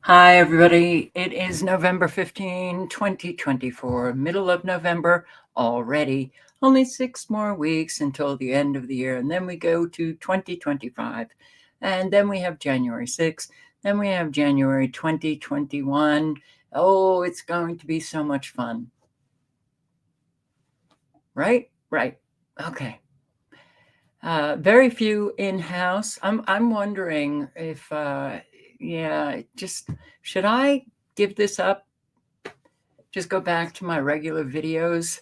Hi, everybody. It is November 15, 2024, middle of November already. Only 6 more weeks until the end of the year, and then we go to 2025. And then we have January 6th. Then we have January 2021. Oh, it's going to be so much fun. Right? Right. Okay. Very few in-house. I'm wondering if, should I give this up? Just go back to my regular videos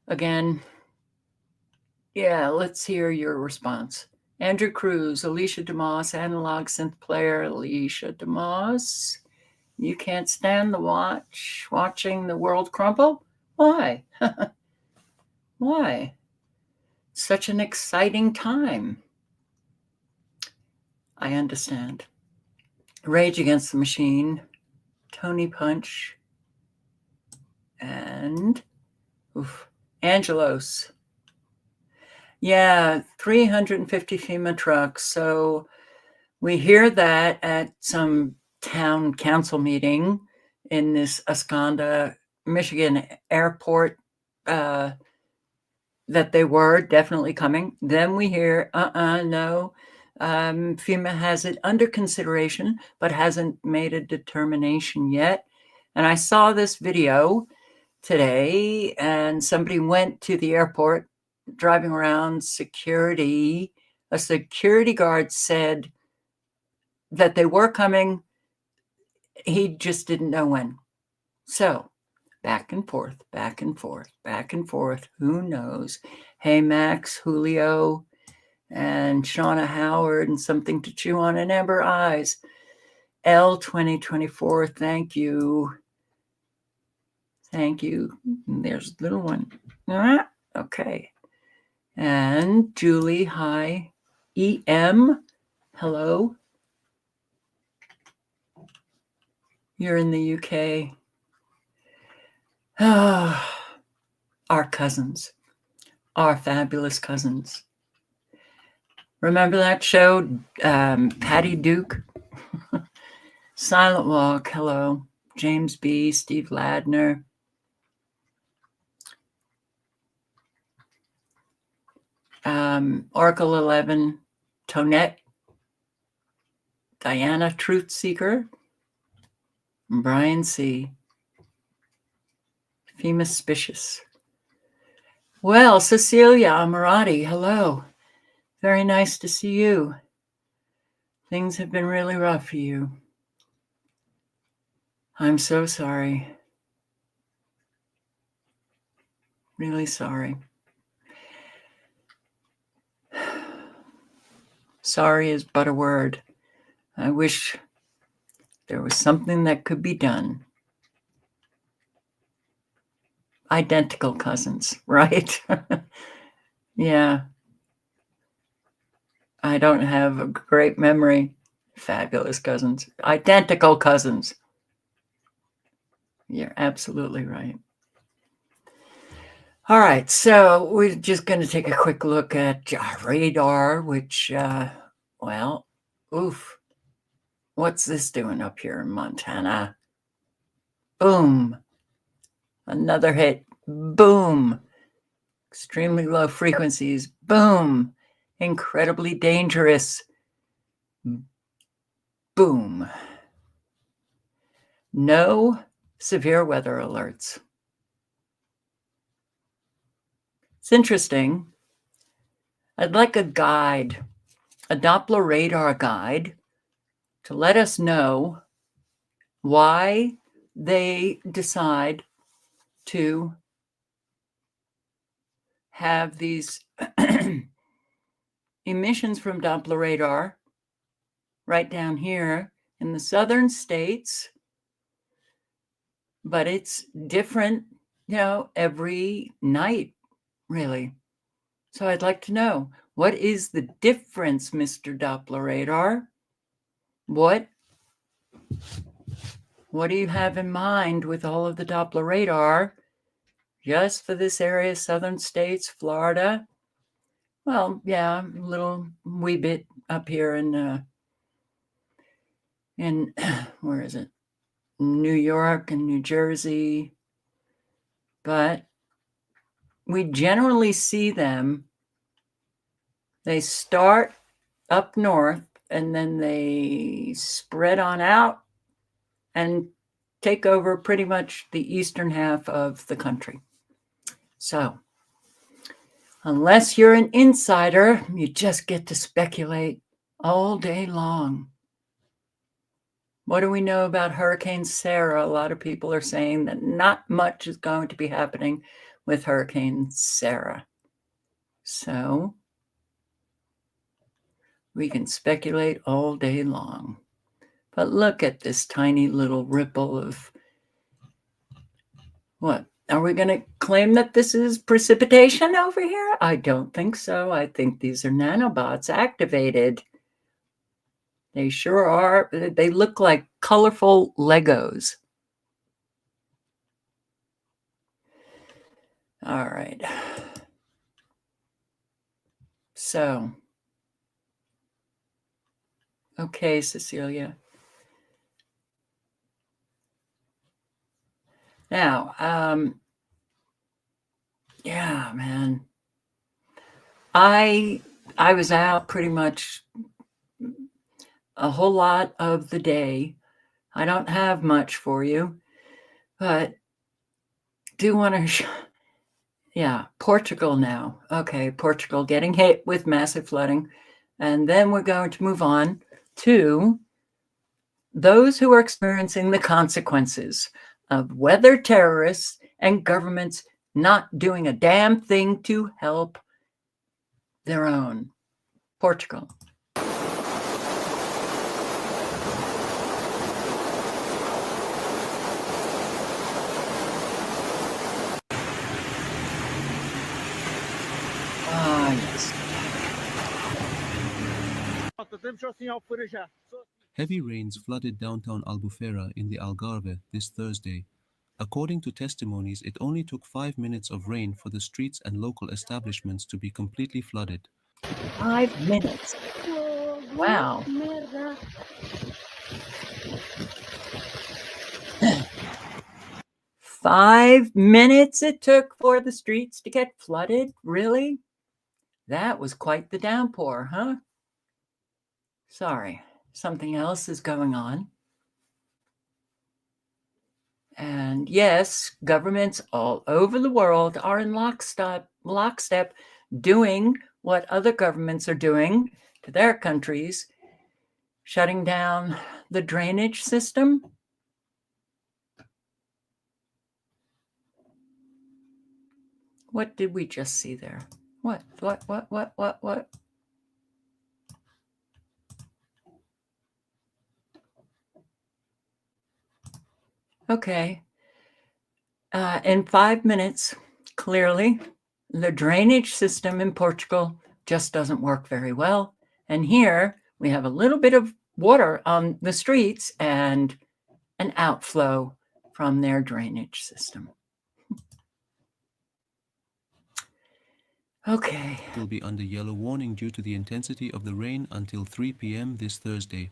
again? Yeah, let's hear your response. Andrew Cruz, Alicia DeMoss, analog synth player, Alicia DeMoss. You can't stand watching the world crumble? Why? Why? Such an exciting time. I understand. Rage Against the Machine, Tony Punch, and Angelos. Yeah, 350 FEMA trucks. So we hear that at some town council meeting in this Esconda, Michigan airport, that they were definitely coming. Then we hear, no, FEMA has it under consideration, but hasn't made a determination yet. And I saw this video today, and somebody went to the airport driving around security. A security guard said that they were coming. He just didn't know when. So back and forth, back and forth, back and forth. Who knows? Hey, Max, Julio, and Shauna Howard, and Something to Chew on, and Amber Eyes. L 2024, thank you. Thank you. There's a little one. Okay. And Julie, hi. EM, hello. You're in the UK. Our cousins, our fabulous cousins. Remember that show, Patty Duke? Silent Walk, hello. James B., Steve Ladner. Oracle 11, Tonette, Diana Truth Seeker, Brian C., Femasuspicious. Well, Cecilia Amarati, hello. Very nice to see you. Things have been really rough for you. I'm so sorry. Really sorry. Sorry is but a word. I wish there was something that could be done. Identical cousins, right? Yeah. I don't have a great memory. Fabulous cousins. Identical cousins. You're absolutely right. All right, so we're just going to take a quick look at radar, which, what's this doing up here in Montana? Boom. Another hit. Boom. Extremely low frequencies. Boom. Incredibly dangerous. Boom. No severe weather alerts. It's interesting. I'd like a guide, a Doppler radar guide, to let us know why they decide to have these emissions from Doppler radar right down here in the southern states, but it's different, every night, really. So I'd like to know, what is the difference, Mr. Doppler radar? What do you have in mind with all of the Doppler radar just for this area, southern states, Florida? Well, yeah, a little wee bit up here in in, where is it? New York and New Jersey. But we generally see them, they start up north and then they spread on out and take over pretty much the eastern half of the country. So, unless you're an insider, you just get to speculate all day long. What do we know about Hurricane Sarah? A lot of people are saying that not much is going to be happening with Hurricane Sarah. So, we can speculate all day long. But look at this tiny little ripple of what? Are we going to claim that this is precipitation over here? I don't think so. I think these are nanobots activated. They sure are. They look like colorful Legos. All right. So, okay, Cecilia. Now, yeah, man. I was out pretty much a whole lot of the day. I don't have much for you, but do want to yeah, Portugal now. Okay, Portugal getting hit with massive flooding. And then we're going to move on to those who are experiencing the consequences of weather terrorists and governments not doing a damn thing to help their own. Portugal. Ah, yes. Heavy rains flooded downtown Albufeira in the Algarve this Thursday. According to testimonies, it only took 5 minutes of rain for the streets and local establishments to be completely flooded. 5 minutes. Wow. 5 minutes it took for the streets to get flooded? Really? That was quite the downpour, huh? Sorry, something else is going on. And yes, governments all over the world are in lockstep doing what other governments are doing to their countries, shutting down the drainage system. What did we just see there? What? Okay. In 5 minutes, clearly, the drainage system in Portugal just doesn't work very well. And here we have a little bit of water on the streets and an outflow from their drainage system. Okay. Will be under yellow warning due to the intensity of the rain until 3 p.m. this Thursday.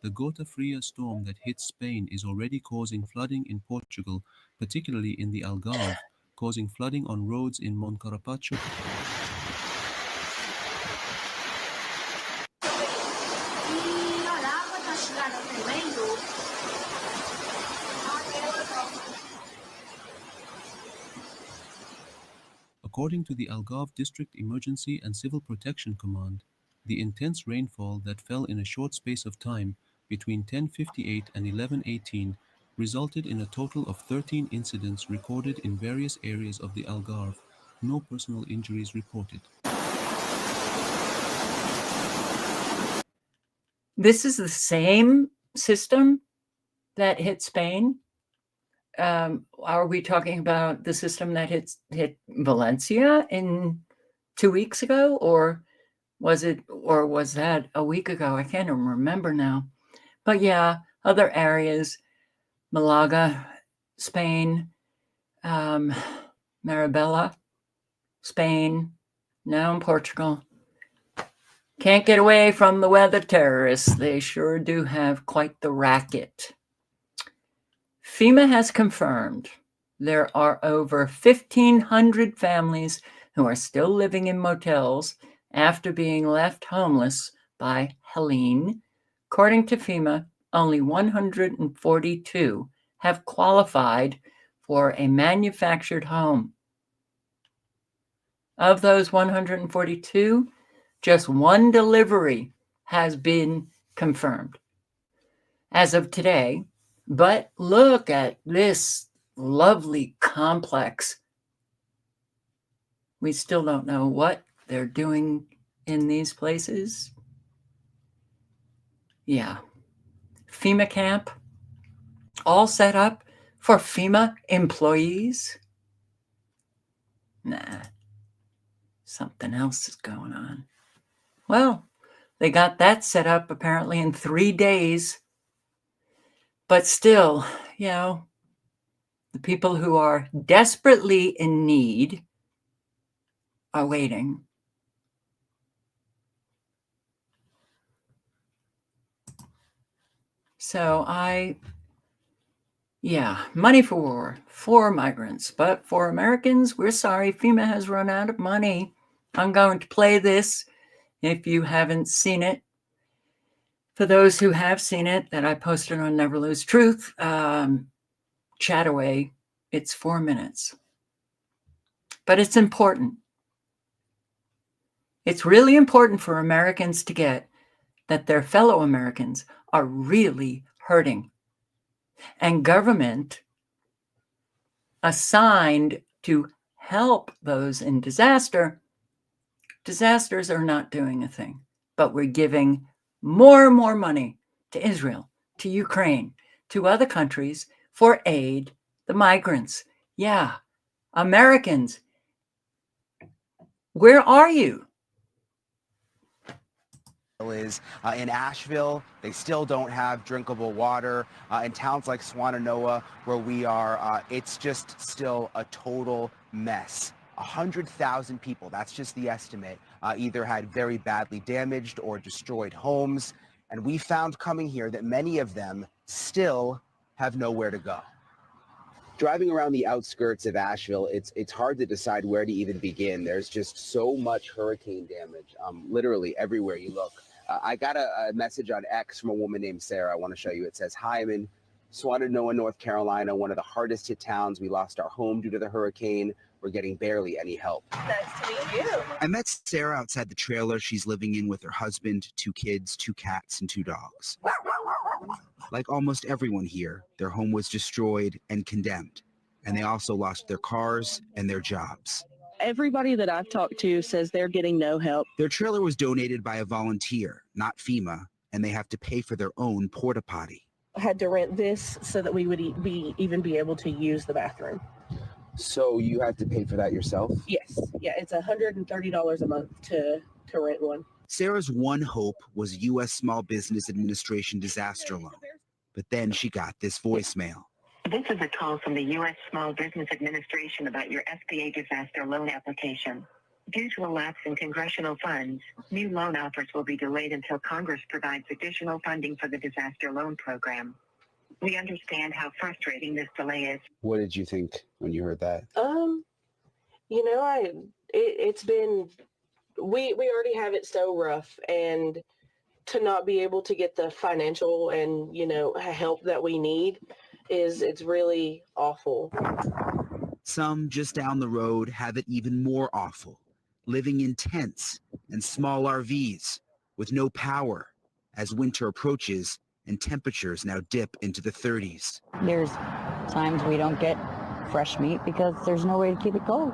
The Gota Fria storm that hit Spain is already causing flooding in Portugal, particularly in the Algarve, causing flooding on roads in Moncarapaccio. According to the Algarve District Emergency and Civil Protection Command, the intense rainfall that fell in a short space of time between 10:58 and 11:18 resulted in a total of 13 incidents recorded in various areas of the Algarve. No personal injuries reported. This is the same system that hit Spain. Are we talking about the system that hit Valencia in 2 weeks ago, or Was it, or was that a week ago? I can't even remember now. But yeah, other areas, Malaga, Spain, um, Marabella, Spain, now in Portugal. Can't get away from the weather terrorists. They sure do have quite the racket. FEMA has confirmed there are over 1,500 families who are still living in motels after being left homeless by Helene. According to FEMA, only 142 have qualified for a manufactured home. Of those 142, just one delivery has been confirmed as of today. But look at this lovely complex. We still don't know what they're doing in these places. Yeah. FEMA camp, all set up for FEMA employees? Nah, something else is going on. Well, they got that set up apparently in 3 days. But still, the people who are desperately in need are waiting. So money for war, for migrants. But for Americans, we're sorry, FEMA has run out of money. I'm going to play this if you haven't seen it. For those who have seen it, that I posted on neverlosetruth, chat away. It's 4 minutes. But it's important. It's really important for Americans to get that their fellow Americans are really hurting. And government assigned to help those in disasters are not doing a thing. But we're giving more and more money to Israel, to Ukraine, to other countries for aid, the migrants. Yeah, Americans, where are you? Is in Asheville, they still don't have drinkable water. In towns like Swannanoa, where we are, it's just still a total mess. 100,000 people, that's just the estimate, either had very badly damaged or destroyed homes. And we found coming here that many of them still have nowhere to go. Driving around the outskirts of Asheville, it's hard to decide where to even begin. There's just so much hurricane damage, literally everywhere you look. I got a message on X from a woman named Sarah. I want to show you. It says, "Hi, I'm in Swannanoa, North Carolina, one of the hardest hit towns. We lost our home due to the hurricane. We're getting barely any help." Nice to meet you. I met Sarah outside the trailer she's living in with her husband, 2 kids, 2 cats, and 2 dogs. Like almost everyone here, their home was destroyed and condemned, and they also lost their cars and their jobs. Everybody that I've talked to says they're getting no help. Their trailer was donated by a volunteer, not FEMA, and they have to pay for their own porta potty. I had to rent this so that we would even be able to use the bathroom. So you had to pay for that yourself? Yes. Yeah, it's $130 a month to rent one. Sarah's one hope was U.S. Small Business Administration disaster loan. But then she got this voicemail. This is a call from the U.S. Small Business Administration about your SBA disaster loan application. Due to a lapse in congressional funds, new loan offers will be delayed until Congress provides additional funding for the disaster loan program. We understand how frustrating this delay is. What did you think when you heard that? It's been, we already have it so rough, and to not be able to get the financial and, help that we need it's really awful. Some just down the road have it even more awful, living in tents and small RVs with no power as winter approaches and temperatures now dip into the 30s. There's times we don't get fresh meat because there's no way to keep it cold.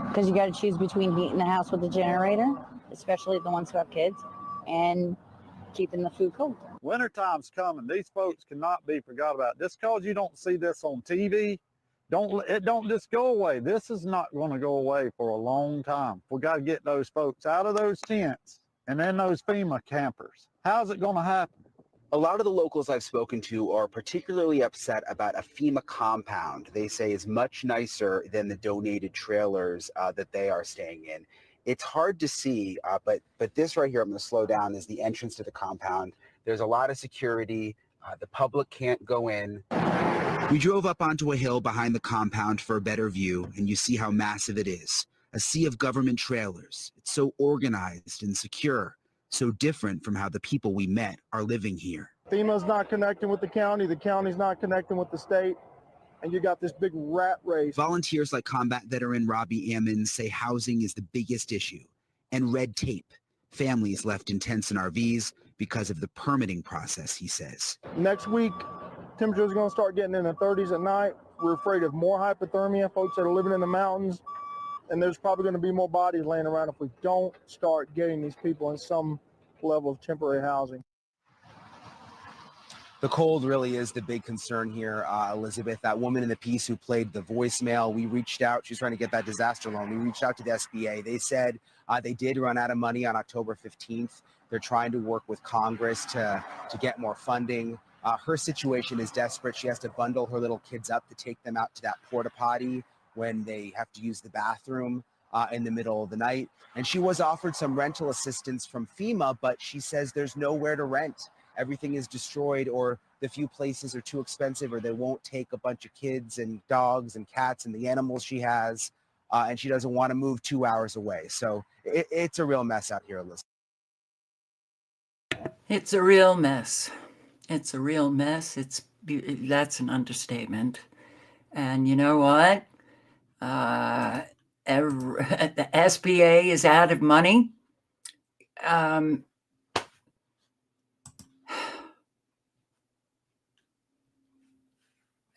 Because you got to choose between heating the house with a generator, especially the ones who have kids, and keeping the food cold. Wintertime's coming. These folks cannot be forgot about. Just because you don't see this on TV, it don't just go away. This is not going to go away for a long time. We got to get those folks out of those tents and then those FEMA campers. How's it going to happen? A lot of the locals I've spoken to are particularly upset about a FEMA compound they say is much nicer than the donated trailers that they are staying in. It's hard to see, but this right here, I'm going to slow down, is the entrance to the compound. There's a lot of security. The public can't go in. We drove up onto a hill behind the compound for a better view, and you see how massive it is. A sea of government trailers. It's so organized and secure, so different from how the people we met are living here. FEMA's not connecting with the county's not connecting with the state, and you got this big rat race. Volunteers like combat veteran Robbie Ammons say housing is the biggest issue, and red tape. Families left in tents and RVs because of the permitting process, he says. Next week, temperatures are going to start getting in the 30s at night. We're afraid of more hypothermia, folks that are living in the mountains, and there's probably going to be more bodies laying around if we don't start getting these people in some level of temporary housing. The cold really is the big concern here, Elizabeth. That woman in the piece who played the voicemail, we reached out. She's trying to get that disaster loan. We reached out to the SBA. They said they did run out of money on October 15th. They're trying to work with Congress to get more funding. Her situation is desperate. She has to bundle her little kids up to take them out to that porta potty when they have to use the bathroom in the middle of the night. And she was offered some rental assistance from FEMA, but she says there's nowhere to rent. Everything is destroyed, or the few places are too expensive, or they won't take a bunch of kids and dogs and cats and the animals she has. And she doesn't want to move 2 hours away. So it's a real mess out here, Elizabeth. It's a real mess. It's a real mess. That's an understatement. And you know what? The SBA is out of money.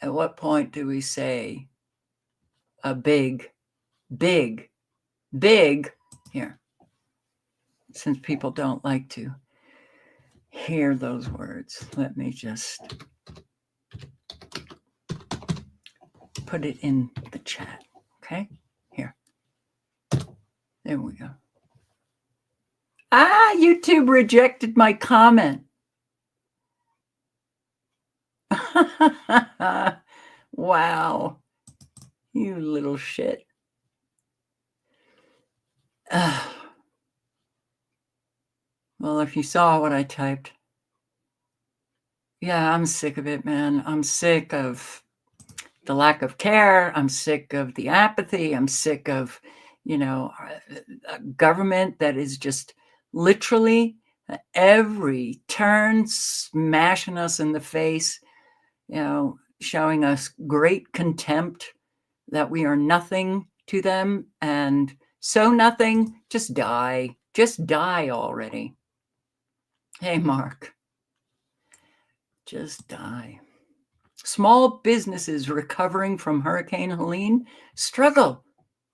At what point do we say a big here? Since people don't like to hear those words, let me just put it in the chat. Okay, here. There we go. YouTube rejected my comment. Wow, you little shit. Well, if you saw what I typed, yeah, I'm sick of it, man. I'm sick of the lack of care. I'm sick of the apathy. I'm sick of, a government that is just literally every turn smashing us in the face, showing us great contempt that we are nothing to them. And so nothing, just die already. Hey, Mark, just die. Small businesses recovering from Hurricane Helene struggle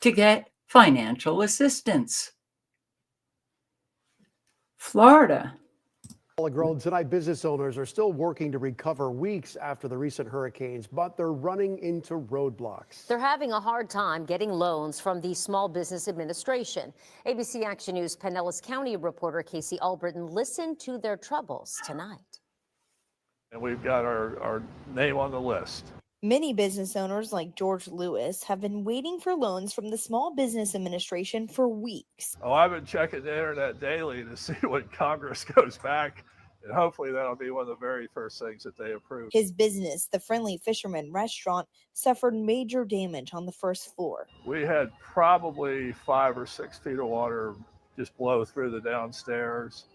to get financial assistance. Florida. Grown tonight, business owners are still working to recover weeks after the recent hurricanes, but they're running into roadblocks. They're having a hard time getting loans from the Small Business Administration. ABC Action News Pinellas County reporter Casey Albritton listened to their troubles tonight. And we've got our name on the list. Many business owners like George Lewis have been waiting for loans from the Small Business Administration for weeks. Oh, I've been checking the internet daily to see when Congress goes back, and hopefully that'll be one of the very first things that they approve. His business, the Friendly Fisherman Restaurant, suffered major damage on the first floor. We had probably 5 or 6 feet of water just blow through the downstairs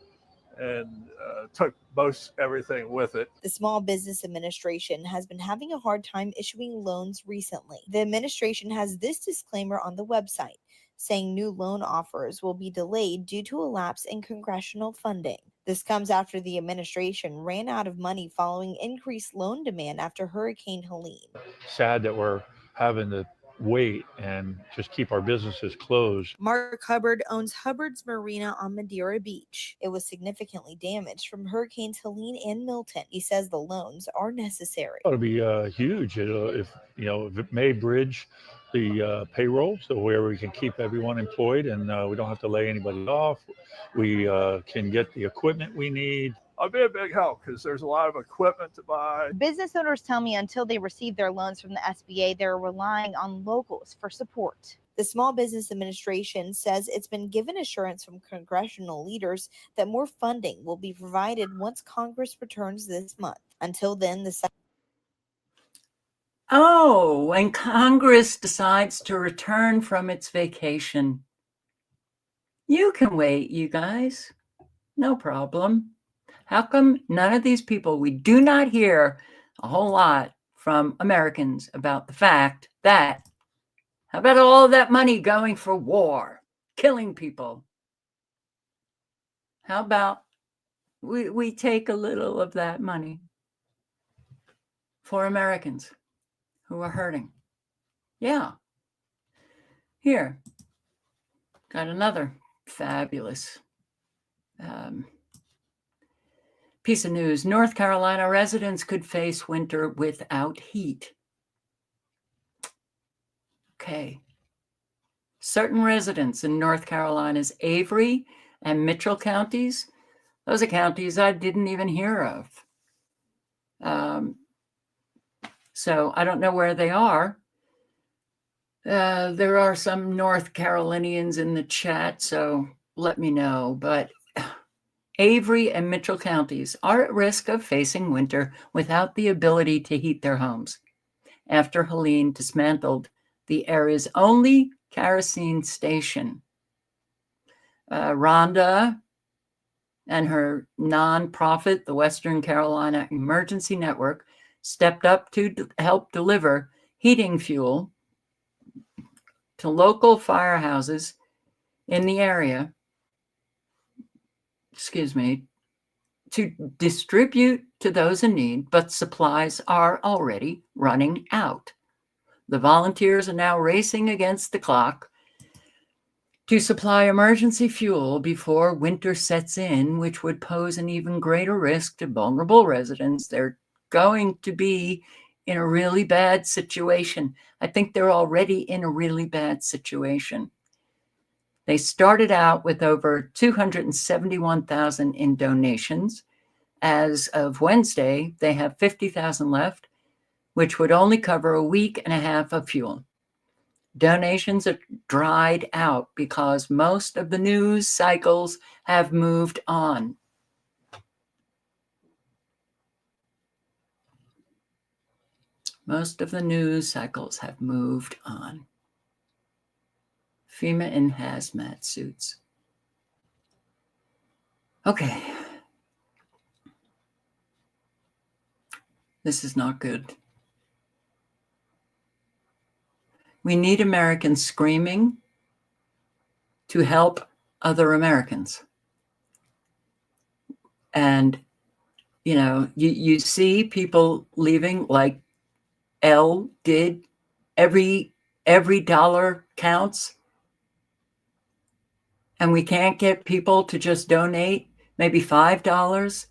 and took most everything with it. The Small Business Administration has been having a hard time issuing loans recently. The administration has this disclaimer on the website, saying new loan offers will be delayed due to a lapse in congressional funding. This comes after the administration ran out of money following increased loan demand after Hurricane Helene. Sad that we're having to wait and just keep our businesses closed. Mark Hubbard owns Hubbard's Marina on Madeira Beach. It was significantly damaged from Hurricanes Helene and Milton. He says the loans are necessary. It'll be huge if it may bridge the payroll, so where we can keep everyone employed and we don't have to lay anybody off. We can get the equipment we need. I'll be a big help because there's a lot of equipment to buy. Business owners tell me until they receive their loans from the SBA, they're relying on locals for support. The Small Business Administration says it's been given assurance from congressional leaders that more funding will be provided once Congress returns this month. Until then, Oh, when Congress decides to return from its vacation. You can wait, you guys. No problem. How come none of these people, we do not hear a whole lot from Americans about the fact that, how about all of that money going for war, killing people? How about we take a little of that money for Americans who are hurting? Yeah. Here, got another fabulous piece of news. North Carolina residents could face winter without heat. Okay. Certain residents in North Carolina's Avery and Mitchell counties, those are counties I didn't even hear of. So I don't know where they are. There are some North Carolinians in the chat, so let me know. But Avery and Mitchell counties are at risk of facing winter without the ability to heat their homes after Helene dismantled the area's only kerosene station. Rhonda and her nonprofit, the Western Carolina Emergency Network, stepped up to help deliver heating fuel to local firehouses in the area, to distribute to those in need, but supplies are already running out. The volunteers are now racing against the clock to supply emergency fuel before winter sets in, which would pose an even greater risk to vulnerable residents. They're going to be in a really bad situation. I think they're already in a really bad situation. They started out with over $271,000 in donations. As of Wednesday, they have $50,000 left, which would only cover a week and a half of fuel. Donations are dried out because most of the news cycles have moved on. Most of the news cycles have moved on. FEMA in hazmat suits. Okay. This is not good. We need Americans screaming to help other Americans. And, you know, you see people leaving like Elle did. Every dollar counts. And we can't get people to just donate maybe $5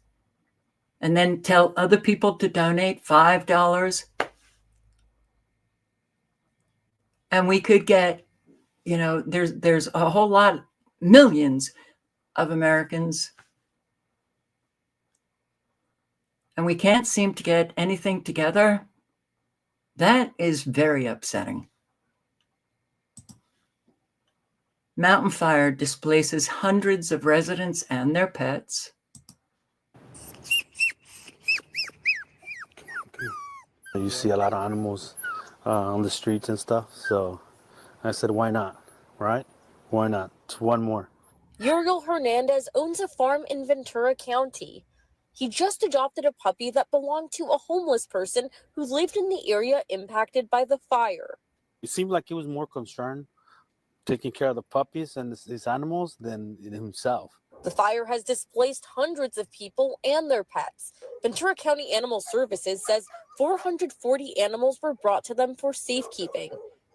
and then tell other people to donate $5. And we could get, you know, there's a whole lot, millions of Americans, and we can't seem to get anything together. That is very upsetting. Mountain fire displaces hundreds of residents and their pets. You see a lot of animals on the streets and stuff, so I said, why not, right? Why not? It's one more. Uriel Hernandez owns a farm in Ventura County. He just adopted a puppy that belonged to a homeless person who lived in the area impacted by the fire. It seemed like he was more concerned taking care of the puppies and these animals than himself. The fire has displaced hundreds of people and their pets. Ventura County Animal Services says 440 animals were brought to them for safekeeping.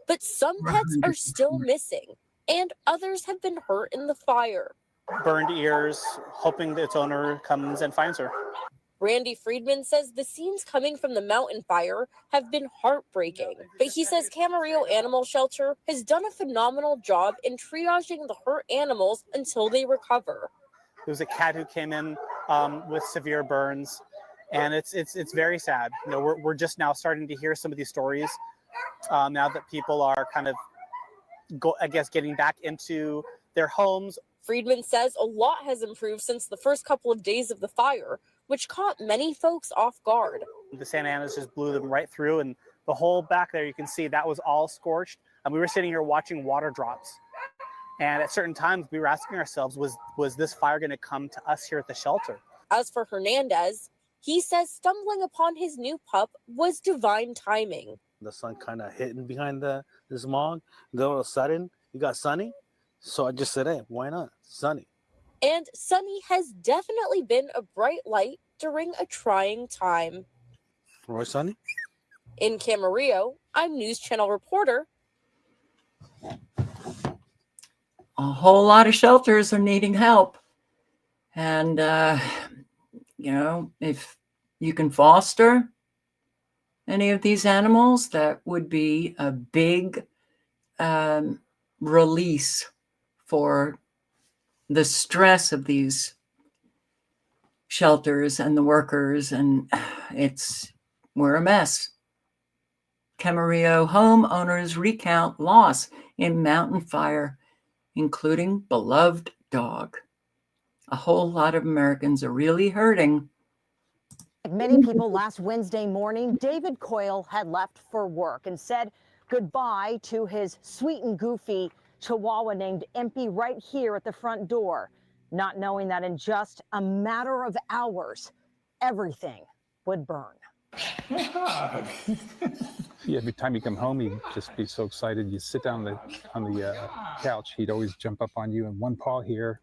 But some pets are still missing, and others have been hurt in the fire. Burned ears, hoping that its owner comes and finds her. Randy Friedman says the scenes coming from the mountain fire have been heartbreaking, but he says Camarillo Animal Shelter has done a phenomenal job in triaging the hurt animals until they recover. There was a cat who came in with severe burns, and it's very sad. You know, we're just now starting to hear some of these stories now that people are kind of, getting back into their homes. Friedman says a lot has improved since the first couple of days of the fire, which caught many folks off guard. The Santa Anas just blew them right through, and the whole back there, you can see that was all scorched. And we were sitting here watching water drops. And at certain times, we were asking ourselves, was this fire going to come to us here at the shelter? As for Hernandez, he says stumbling upon his new pup was divine timing. The sun kind of hitting behind the smog. Then all of a sudden, it got sunny. So I just said, hey, why not? Sunny. And Sunny has definitely been a bright light during a trying time. Roy Sunny? In Camarillo, I'm News Channel reporter. A whole lot of shelters are needing help. And, if you can foster any of these animals, that would be a big release for the stress of these shelters and the workers. And we're a mess. Camarillo homeowners recount loss in mountain fire, including beloved dog. A whole lot of Americans are really hurting. Like many people last Wednesday morning, David Coyle had left for work and said goodbye to his sweet and goofy Chihuahua named Empy right here at the front door, not knowing that in just a matter of hours, everything would burn. Every time you come home, he'd just be so excited. You sit down on the couch, he'd always jump up on you and one paw here,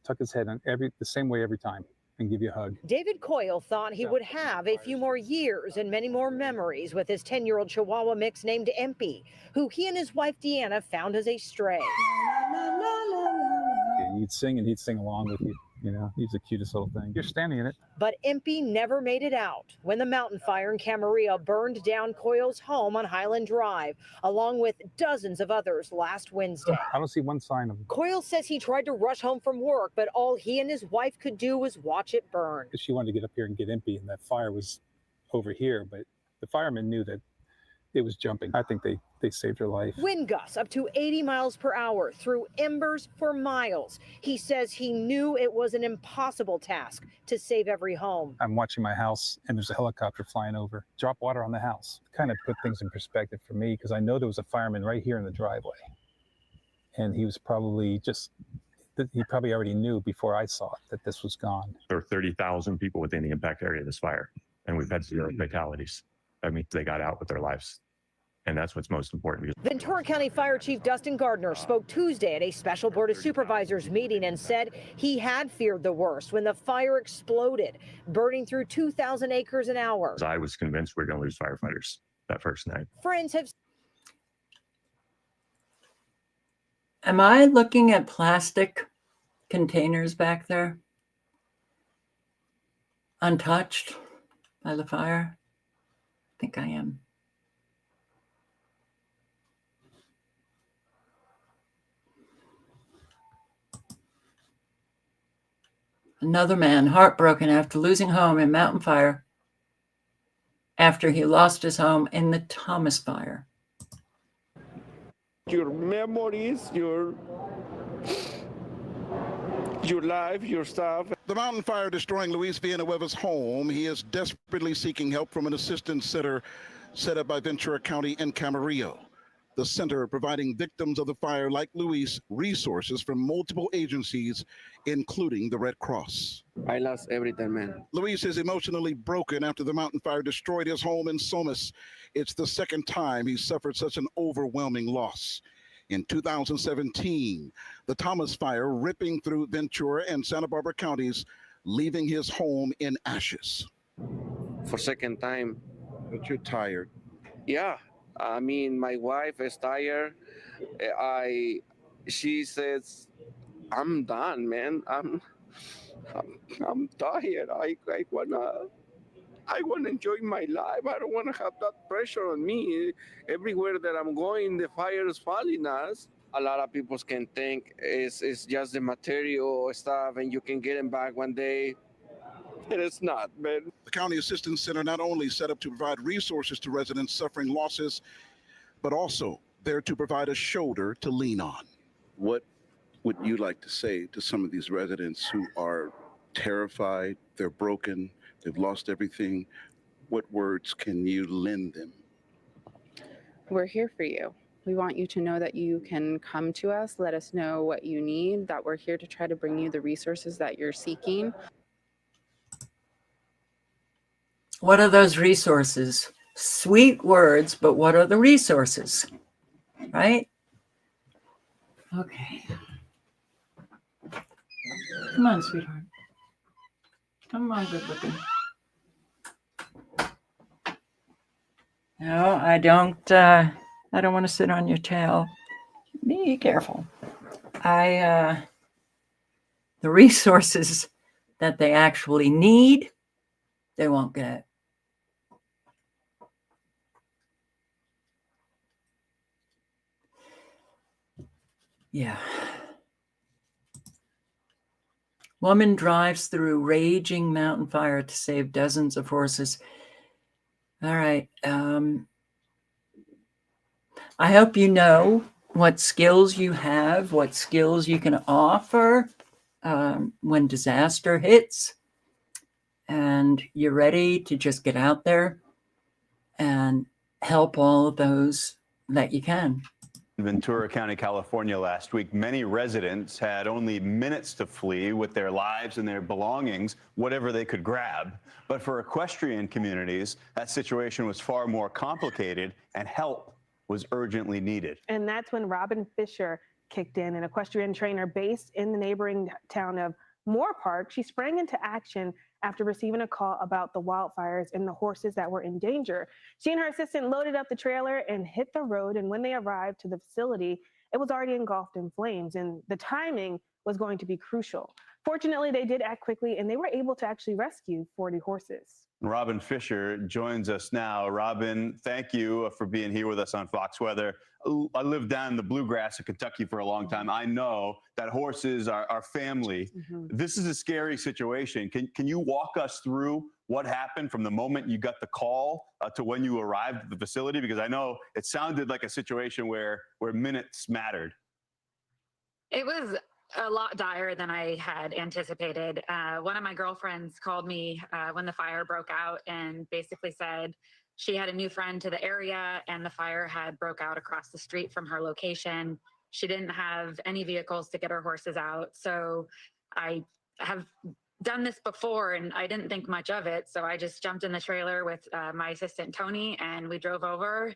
tuck his head on the same way every time, and give you a hug. David Coyle thought he would have a few more years and many more memories with his 10-year-old Chihuahua mix named Empy, who he and his wife Deanna found as a stray. And you'd sing and he'd sing along with you. You know, he's the cutest little thing. You're standing in it. But Empy never made it out when the mountain fire in Camarillo burned down Coyle's home on Highland Drive, along with dozens of others last Wednesday. I don't see one sign of him. Coyle says he tried to rush home from work, but all he and his wife could do was watch it burn. She wanted to get up here and get Empy, and that fire was over here, but the firemen knew that it was jumping. I think they saved her life. Wind gusts up to 80 miles per hour through embers for miles. He says he knew it was an impossible task to save every home. I'm watching my house and there's a helicopter flying over. Drop water on the house. Kind of put things in perspective for me because I know there was a fireman right here in the driveway. And he was probably he probably already knew before I saw it that this was gone. There are 30,000 people within the impact area of this fire, and we've had 0 fatalities. That means they got out with their lives. And that's what's most important. Ventura County Fire Chief Dustin Gardner spoke Tuesday at a special Board of Supervisors meeting and said he had feared the worst when the fire exploded, burning through 2,000 acres an hour. I was convinced we were going to lose firefighters that first night. Friends have... Am I looking at plastic containers back there? Untouched by the fire? I think I am. Another man heartbroken after losing home in mountain fire after he lost his home in the Thomas fire. Your memories, your life, your stuff. The mountain fire destroying Luis Villanueva's home. He is desperately seeking help from an assistance center set up by Ventura County and Camarillo. The center providing victims of the fire like Luis resources from multiple agencies, including the Red Cross. I lost everything, man. Luis is emotionally broken after the mountain fire destroyed his home in Somis. It's the second time he's suffered such an overwhelming loss. In 2017, the Thomas fire ripping through Ventura and Santa Barbara counties, leaving his home in ashes. For second time. But you're tired. Yeah. I mean, my wife is tired. She says, I'm done, man. I'm tired. I wanna enjoy my life. I don't wanna have that pressure on me. Everywhere that I'm going, the fire is falling us. A lot of people can think it's just the material stuff and you can get them back one day. It is not, man. The County Assistance Center not only set up to provide resources to residents suffering losses, but also there to provide a shoulder to lean on. What would you like to say to some of these residents who are terrified, they're broken, they've lost everything? What words can you lend them? We're here for you. We want you to know that you can come to us, let us know what you need, that we're here to try to bring you the resources that you're seeking. What are those resources? Sweet words, but what are the resources? Right? Okay. Come on, sweetheart. Come on, good looking. No, I don't want to sit on your tail. Be careful. The resources that they actually need, they won't get. Yeah. Woman drives through raging mountain fire to save dozens of horses. All right. I hope you know what skills you have, what skills you can offer when disaster hits, and you're ready to just get out there and help all of those that you can. In Ventura County, California last week, many residents had only minutes to flee with their lives and their belongings, whatever they could grab. But for equestrian communities, that situation was far more complicated and help was urgently needed. And that's when Robin Fisher kicked in, an equestrian trainer based in the neighboring town of Moore Park. She sprang into action after receiving a call about the wildfires and the horses that were in danger. She and her assistant loaded up the trailer and hit the road, and when they arrived to the facility, it was already engulfed in flames, and the timing was going to be crucial. Fortunately, they did act quickly, and they were able to actually rescue 40 horses. Robin Fisher joins us now. Robin, thank you for being here with us on Fox Weather. I lived down in the bluegrass of Kentucky for a long time. I know that horses are family. This is a scary situation. Can you walk us through what happened from the moment you got the call to when you arrived at the facility? Because I know it sounded like a situation where minutes mattered. It was a lot dire than I had anticipated. One of my girlfriends called me when the fire broke out and basically said she had a new friend to the area and the fire had broke out across the street from her location. She didn't have any vehicles to get her horses out. So I have done this before and I didn't think much of it. So I just jumped in the trailer with my assistant, Tony, and we drove over.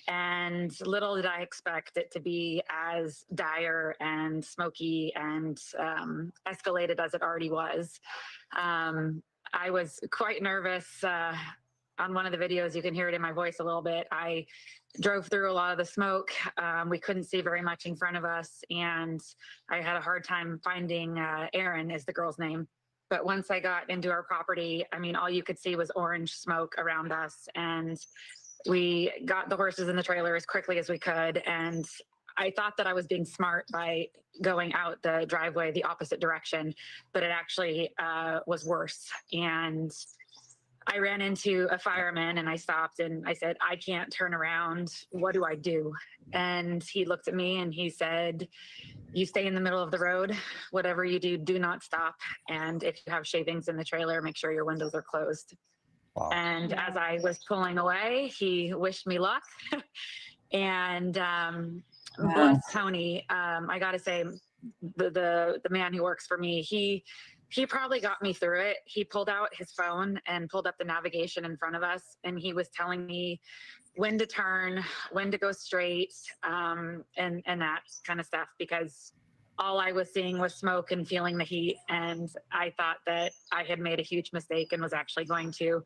And little did I expect it to be as dire and smoky and escalated as it already was. I was quite nervous. On one of the videos, you can hear it in my voice a little bit. I drove through a lot of the smoke. We couldn't see very much in front of us. And I had a hard time finding Erin is the girl's name. But once I got into our property, I mean, all you could see was orange smoke around us. And we got the horses in the trailer as quickly as we could. And I thought that I was being smart by going out the driveway the opposite direction, but it actually was worse. And I ran into a fireman and I stopped and I said, I can't turn around. What do I do? And he looked at me and he said, you stay in the middle of the road. Whatever you do, do not stop. And if you have shavings in the trailer, make sure your windows are closed. Wow. And as I was pulling away, he wished me luck. And bless Tony, I got to say, the man who works for me, he probably got me through it. He pulled out his phone and pulled up the navigation in front of us. And he was telling me when to turn, when to go straight, and that kind of stuff, because all I was seeing was smoke and feeling the heat. And I thought that I had made a huge mistake and was actually going to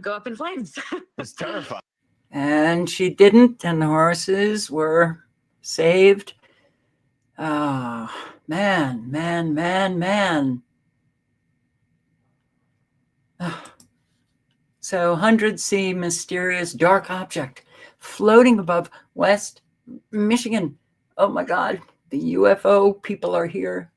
go up in flames. It's terrifying. And she didn't, and the horses were saved. Oh, man. So hundreds see mysterious dark object floating above West Michigan. Oh my God, the UFO people are here.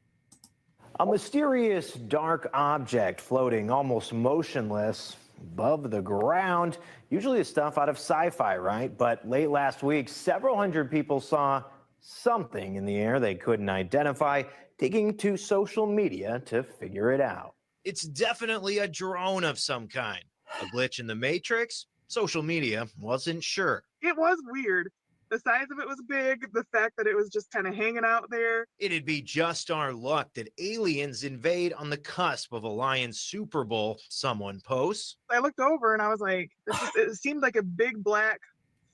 A mysterious dark object floating almost motionless above the ground. Usually it's stuff out of sci-fi, right? But late last week, several hundred people saw something in the air they couldn't identify, taking to social media to figure it out. It's definitely a drone of some kind. A glitch in the matrix? Social media wasn't sure. It was weird. The size of it was big. The fact that it was just kind of hanging out there. It'd be just our luck that aliens invade on the cusp of a Lions Super Bowl, someone posts. I looked over and I was like, it seemed like a big black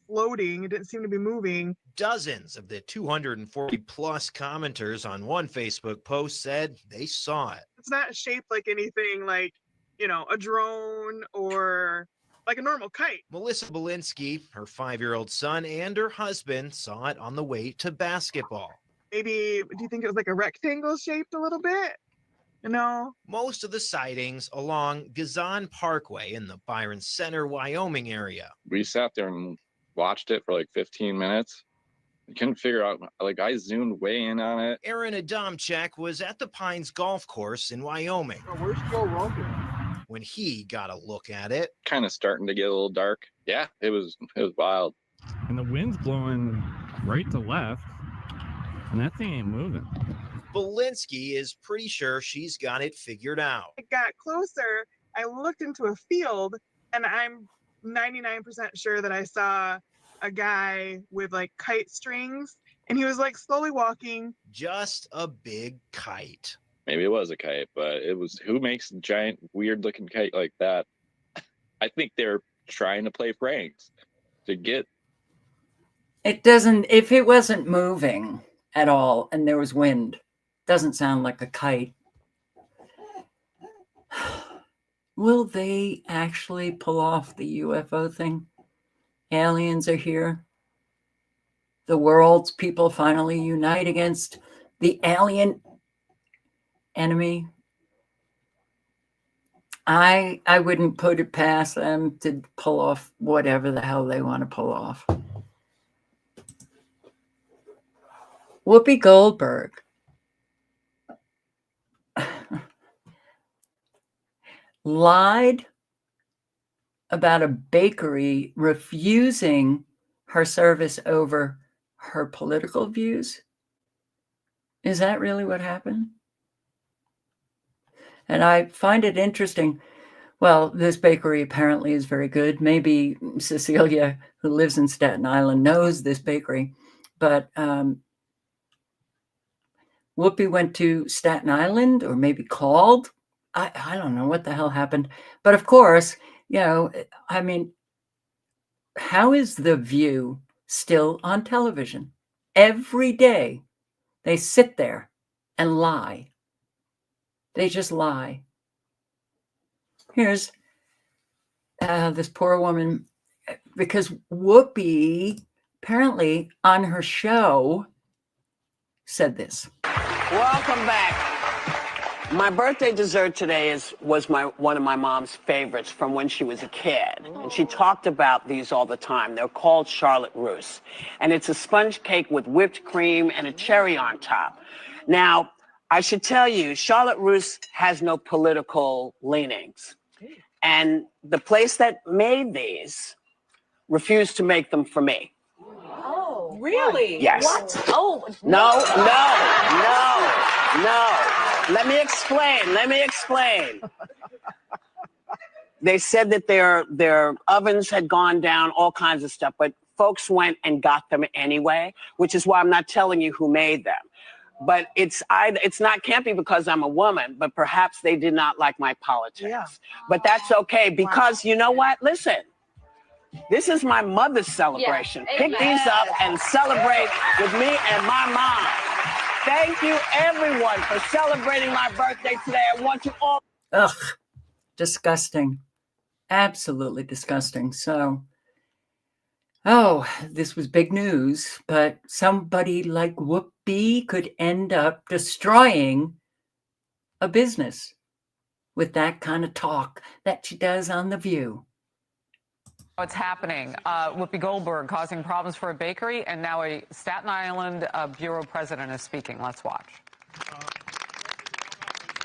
floating. It didn't seem to be moving. Dozens of the 240 plus commenters on one Facebook post said they saw it. It's not shaped like anything like, a drone or like a normal kite. Melissa Belinsky, her 5-year-old son, and her husband saw it on the way to basketball. Maybe, do you think it was like a rectangle shaped a little bit? Most of the sightings along Gazan Parkway in the Byron Center, Wyoming area. We sat there and watched it for like 15 minutes. I couldn't figure out, I zoomed way in on it. Aaron Adamczyk was at the Pines Golf Course in Wyoming. Oh, where's Joe Rogan? When he got a look at it. Kind of starting to get a little dark. Yeah, it was wild. And the wind's blowing right to left, and that thing ain't moving. Belinsky is pretty sure she's got it figured out. It got closer. I looked into a field, and I'm 99% sure that I saw a guy with like kite strings, and he was like slowly walking. Just a big kite. Maybe it was a kite, but it was, who makes a giant, weird-looking kite like that? I think they're trying to play pranks to get. It doesn't, if it wasn't moving at all and there was wind, doesn't sound like a kite. Will they actually pull off the UFO thing? Aliens are here. The world's people finally unite against the alien enemy. I wouldn't put it past them to pull off whatever the hell they want to pull off. Whoopi Goldberg lied about a bakery refusing her service over her political views. Is that really what happened? And I find it interesting. Well, this bakery apparently is very good. Maybe Cecilia, who lives in Staten Island, knows this bakery. But Whoopi went to Staten Island, or maybe called. I don't know what the hell happened. But of course, I mean, how is The View still on television? Every day they sit there and lie. They just lie. Here's this poor woman, because Whoopi apparently on her show said this. Welcome back. My birthday dessert today was one of my mom's favorites from when she was a kid. And she talked about these all the time. They're called Charlotte Russe. And it's a sponge cake with whipped cream and a cherry on top. Now, I should tell you, Charlotte Russe has no political leanings. And the place that made these refused to make them for me. Oh, really? Yes. What? Oh, No. Let me explain. They said that their ovens had gone down, all kinds of stuff, but folks went and got them anyway, which is why I'm not telling you who made them. But it's can't be because I'm a woman, but perhaps they did not like my politics. Yeah. But that's okay, because you know what? Listen, this is my mother's celebration. Yeah. Pick these up and celebrate with me and my mom. Thank you, everyone, for celebrating my birthday today. I want you all. Ugh, disgusting. Absolutely disgusting. So, this was big news, but somebody like Whoopi could end up destroying a business with that kind of talk that she does on The View. What's happening? Whoopi Goldberg causing problems for a bakery, and now a Staten Island bureau president is speaking. Let's watch.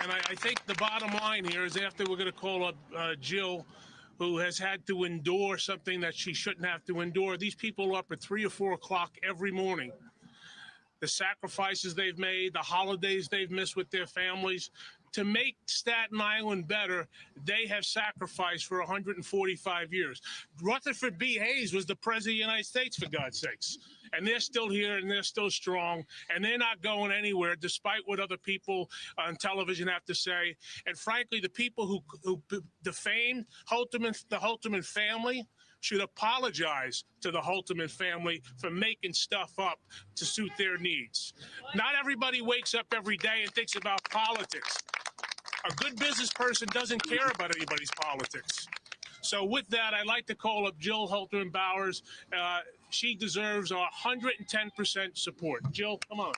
And I think the bottom line here is after we're going to call up Jill, who has had to endure something that she shouldn't have to endure. These people are up at 3 or 4 o'clock every morning. The sacrifices they've made, the holidays they've missed with their families. To make Staten Island better, they have sacrificed for 145 years. Rutherford B. Hayes was the president of the United States, for God's sakes. And they're still here, and they're still strong, and they're not going anywhere, despite what other people on television have to say. And frankly, the people who defamed the Holterman family should apologize to the Holterman family for making stuff up to suit their needs. Not everybody wakes up every day and thinks about politics. A good business person doesn't care about anybody's politics. So with that, I'd like to call up Jill Holterman Bowers. She deserves 110% support. Jill, come on.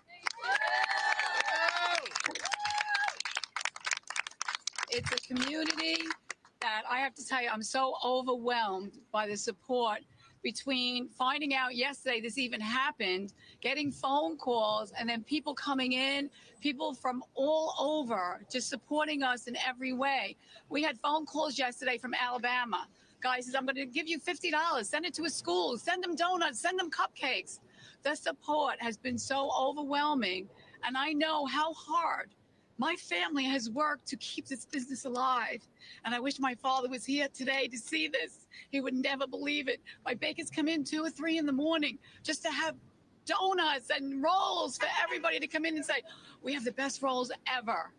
It's a community that I have to tell you, I'm so overwhelmed by the support between finding out yesterday this even happened, getting phone calls, and then people coming in, people from all over just supporting us in every way. We had phone calls yesterday from Alabama. Guy says, I'm going to give you $50, send it to a school, send them donuts, send them cupcakes. The support has been so overwhelming, and I know how hard my family has worked to keep this business alive. And I wish my father was here today to see this. He would never believe it. My bakers come in 2 or 3 in the morning just to have donuts and rolls for everybody to come in and say, we have the best rolls ever.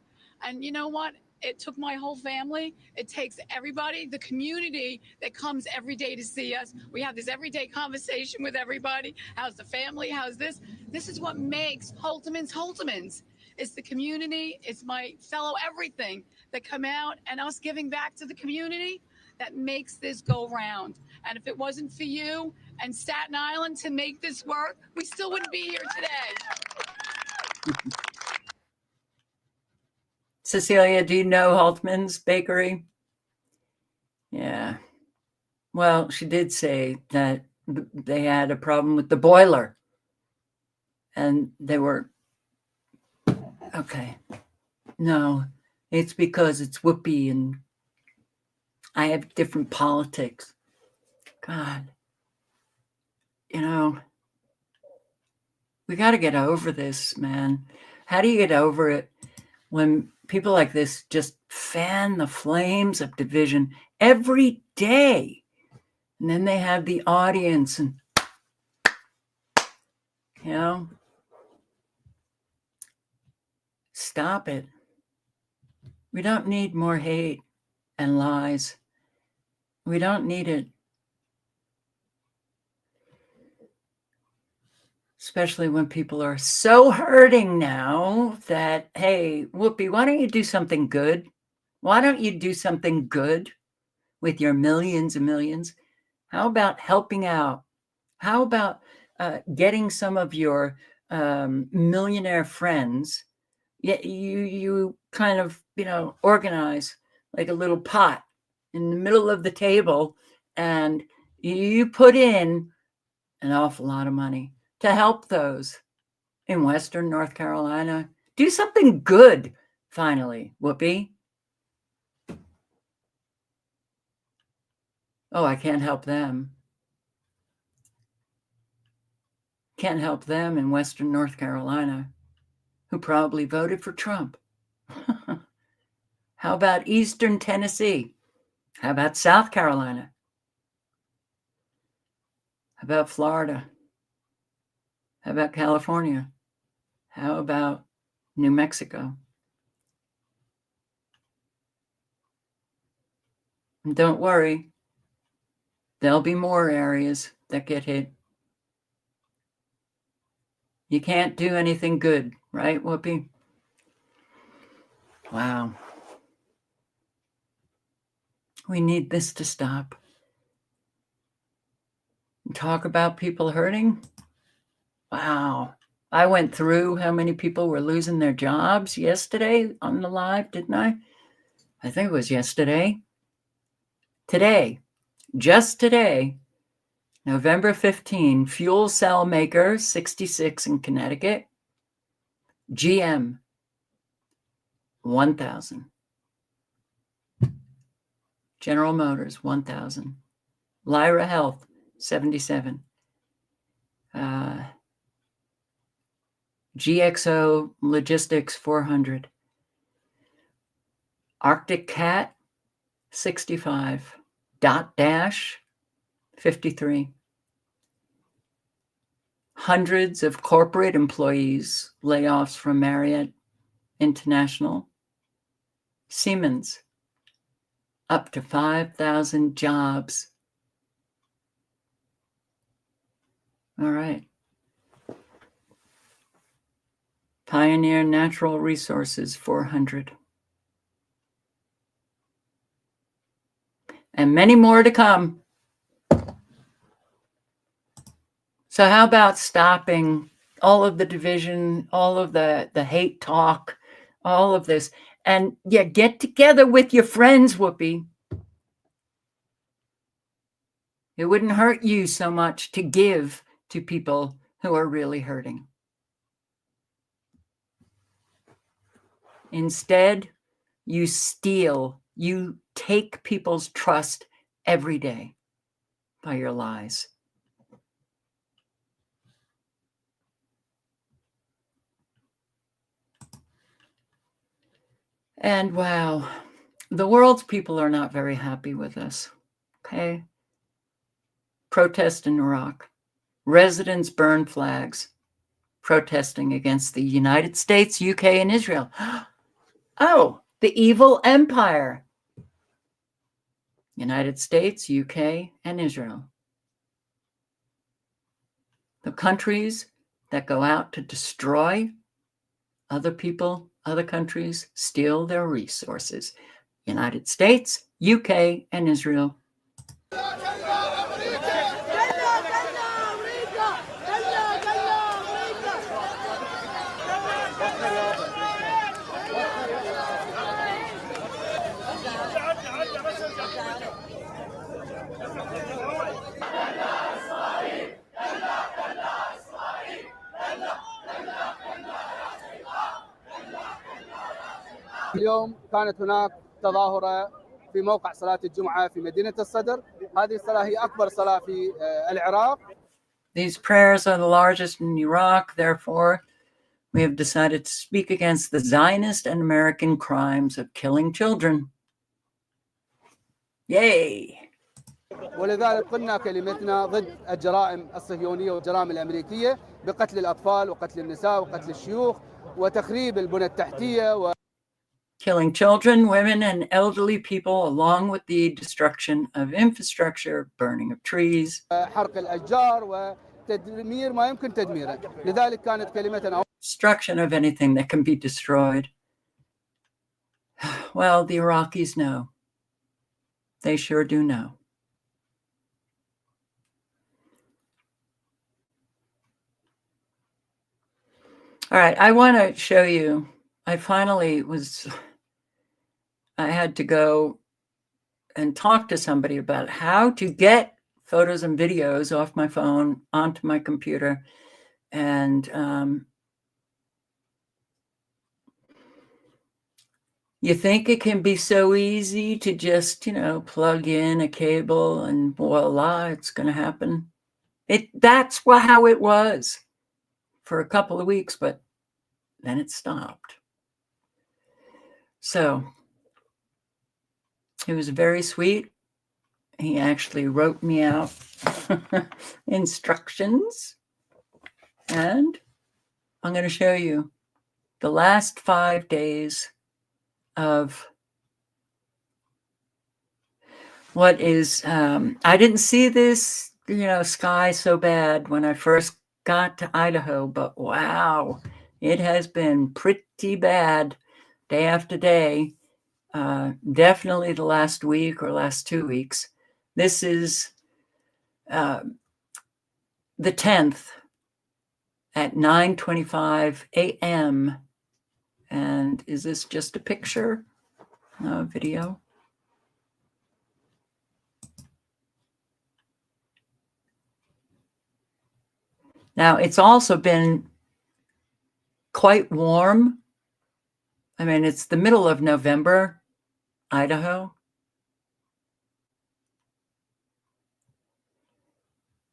And you know what? It took my whole family. It takes everybody, the community that comes every day to see us. We have this everyday conversation with everybody. How's the family? How's this? This is what makes Holterman's Holterman's. It's the community. It's my fellow everything that come out and us giving back to the community that makes this go round. And if it wasn't for you and Staten Island to make this work, we still wouldn't be here today. Cecilia, do you know Holtman's Bakery? Yeah. Well, she did say that they had a problem with the boiler. And they were, okay. No, it's because it's Whoopi and I have different politics. God. You know, we got to get over this, man. How do you get over it when people like this just fan the flames of division every day? And then they have the audience and, you know, stop it. We don't need more hate and lies. We don't need it. Especially when people are so hurting now that, hey, Whoopi, why don't you do something good? Why don't you do something good with your millions and millions? How about helping out? How about getting some of your millionaire friends? You kind of, you know, organize like a little pot in the middle of the table, and you put in an awful lot of money to help those in Western North Carolina. Do something good, finally, Whoopi. Oh, I can't help them. Can't help them in Western North Carolina, who probably voted for Trump. How about Eastern Tennessee? How about South Carolina? How about Florida? How about California? How about New Mexico? And don't worry, there'll be more areas that get hit. You can't do anything good, right, Whoopi? Wow. We need this to stop. Talk about people hurting. Wow. I went through how many people were losing their jobs yesterday on the live, didn't I? I think it was yesterday. Today, Just today, November 15, fuel cell maker 66 in Connecticut, GM 1,000. General Motors 1,000. Lyra Health 77. GXO Logistics 400. Arctic Cat 65. Dot Dash 53. Hundreds of corporate employees, layoffs from Marriott International. Siemens, up to 5,000 jobs. All right. Pioneer Natural Resources, 400. And many more to come. So how about stopping all of the division, all of the hate talk, all of this, and yeah, get together with your friends, Whoopi. It wouldn't hurt you so much to give to people who are really hurting. Instead, you steal, you take people's trust every day by your lies. And wow, the world's people are not very happy with us, okay? Protest in Iraq. Residents burn flags, protesting against the United States, UK, and Israel. Oh, the evil empire. United States, UK, and Israel. The countries that go out to destroy other people, other countries, steal their resources. United States, UK, and Israel. اليوم كانت هناك تظاهرة في موقع صلاة الجمعة في مدينة الصدر. هذه الصلاة هي أكبر صلاة في العراق. These prayers are the largest in Iraq. Therefore, we have decided to speak against the Zionist and American crimes of killing children. Yay! ولذلك قلنا كلمتنا ضد الجرائم الصهيونية والجرائم الأمريكية بقتل الأطفال وقتل النساء وقتل الشيوخ وتخريب البنى التحتية Killing children, women, and elderly people, along with the destruction of infrastructure, burning of trees. حرق الأشجار وتدمير ما يمكن تدميره. لذلك كانت كلمتنا Destruction of anything that can be destroyed. Well, the Iraqis know. They sure do know. All right, I want to show you. I had to go and talk to somebody about how to get photos and videos off my phone onto my computer. And you think it can be so easy to just, plug in a cable and voila, it's going to happen. That's how it was for a couple of weeks, but then it stopped. So he was very sweet. He actually wrote me out instructions. And I'm going to show you the last 5 days of what is, I didn't see this, sky so bad when I first got to Idaho, but wow, it has been pretty bad day after day. Definitely the last week or last 2 weeks. This is the 10th at 9:25 a.m. And is this just a picture? No, video. Now, it's also been quite warm. I mean, it's the middle of November, Idaho.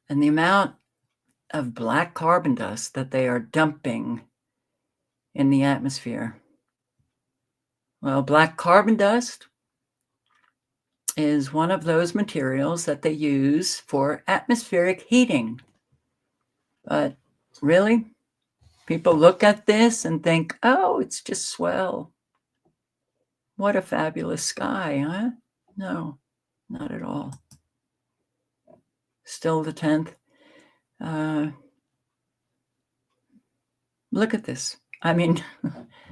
And the amount of black carbon dust that they are dumping in the atmosphere. Well, black carbon dust is one of those materials that they use for atmospheric heating. But really, people look at this and think, oh, it's just swell. What a fabulous sky, huh? No, not at all. Still the 10th. Look at this. I mean,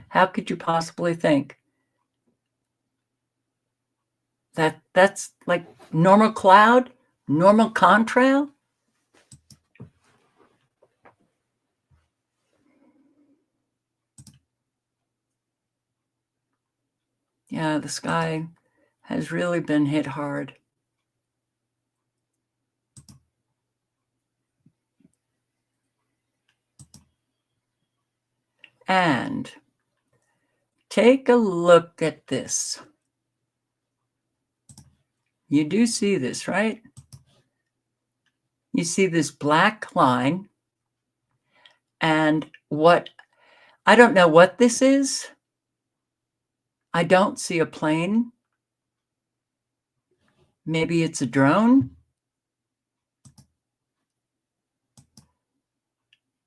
how could you possibly think that that's like normal cloud, normal contrail? Yeah, the sky has really been hit hard. And take a look at this. You do see this, right? You see this black line. And what, I don't know what this is. I don't see a plane. Maybe it's a drone.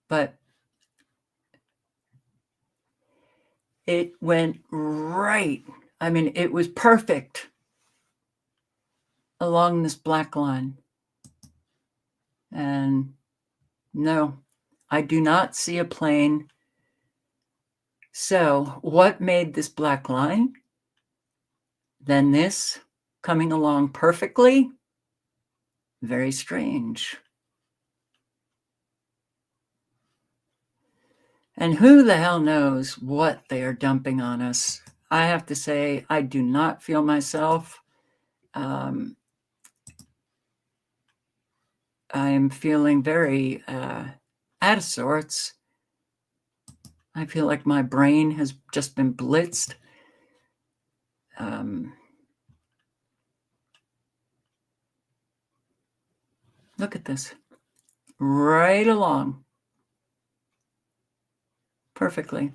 But it went right. I mean, it was perfect along this black line. And no, I do not see a plane. So what made this black line? Then this coming along perfectly? Very strange. And who the hell knows what they are dumping on us? I have to say, I do not feel myself. I am feeling very out of sorts. I feel like my brain has just been blitzed. Look at this. Right along. Perfectly.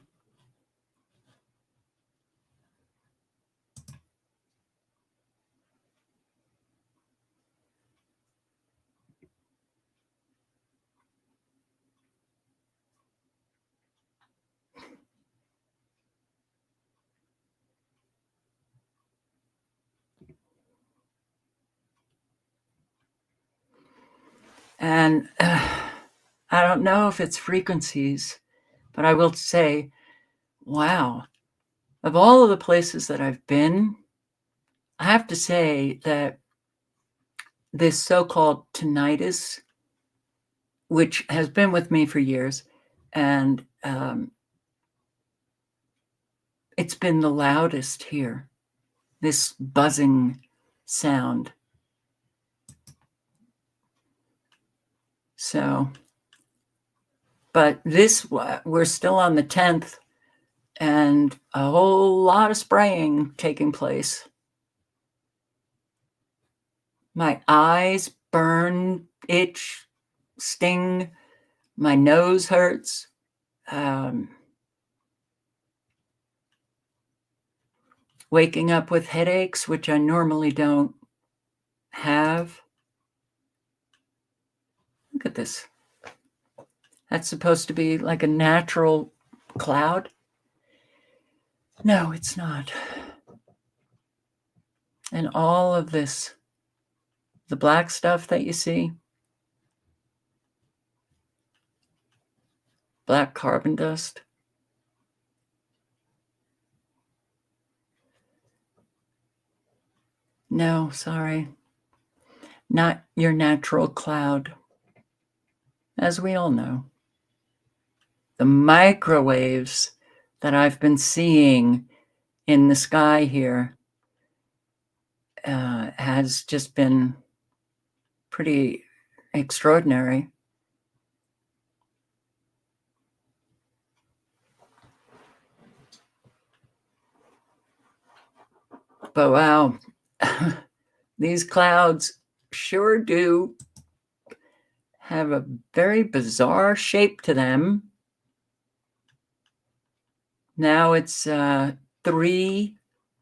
And I don't know if it's frequencies, but I will say, wow, of all of the places that I've been, I have to say that this so-called tinnitus, which has been with me for years, and it's been the loudest here, this buzzing sound. So, but this, we're still on the 10th, and a whole lot of spraying taking place. My eyes burn, itch, sting. My nose hurts. Waking up with headaches, which I normally don't have. Look at this. That's supposed to be like a natural cloud. No, it's not. And all of this, the black stuff that you see, black carbon dust. No, sorry. Not your natural cloud. As we all know, the microwaves that I've been seeing in the sky here has just been pretty extraordinary. But wow, these clouds sure do have a very bizarre shape to them. Now it's 3,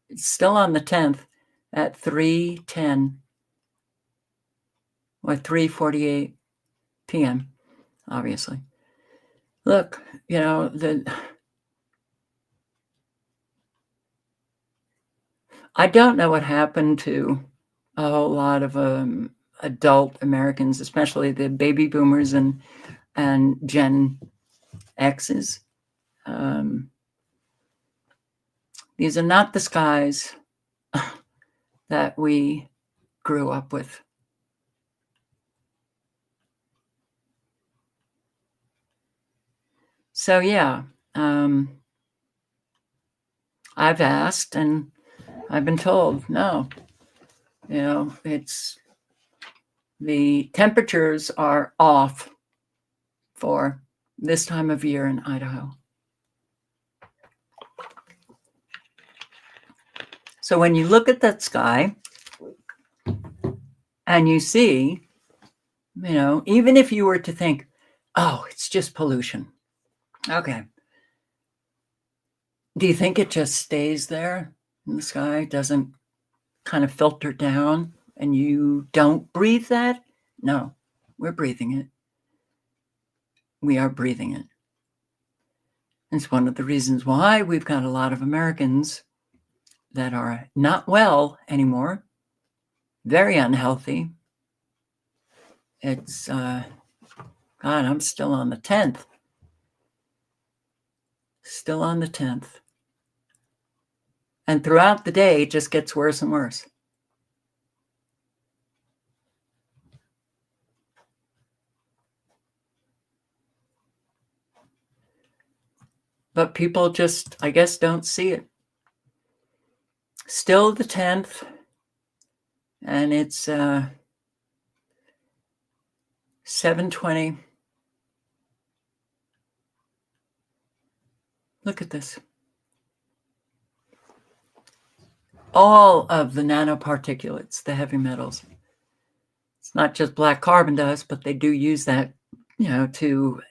it's still on the 10th at 3:10 or 3:48 p.m. obviously. Look, you know, I don't know what happened to a whole lot of adult Americans, especially the baby boomers and Gen X's. These are not the skies that we grew up with. So yeah, I've asked and I've been told, no, you know, it's the temperatures are off for this time of year in Idaho. So when you look at that sky and you see, you know, even if you were to think, oh, it's just pollution. Okay. Do you think it just stays there in the sky, doesn't kind of filter down, and you don't breathe that? No, we're breathing it. We are breathing it. It's one of the reasons why we've got a lot of Americans that are not well anymore, very unhealthy. It's, God, I'm still on the 10th. Still on the 10th. And throughout the day, it just gets worse and worse. But people just, I guess, don't see it. Still the 10th, and it's 7:20. Look at this. All of the nanoparticulates, the heavy metals. It's not just black carbon dust, but they do use that, you know, to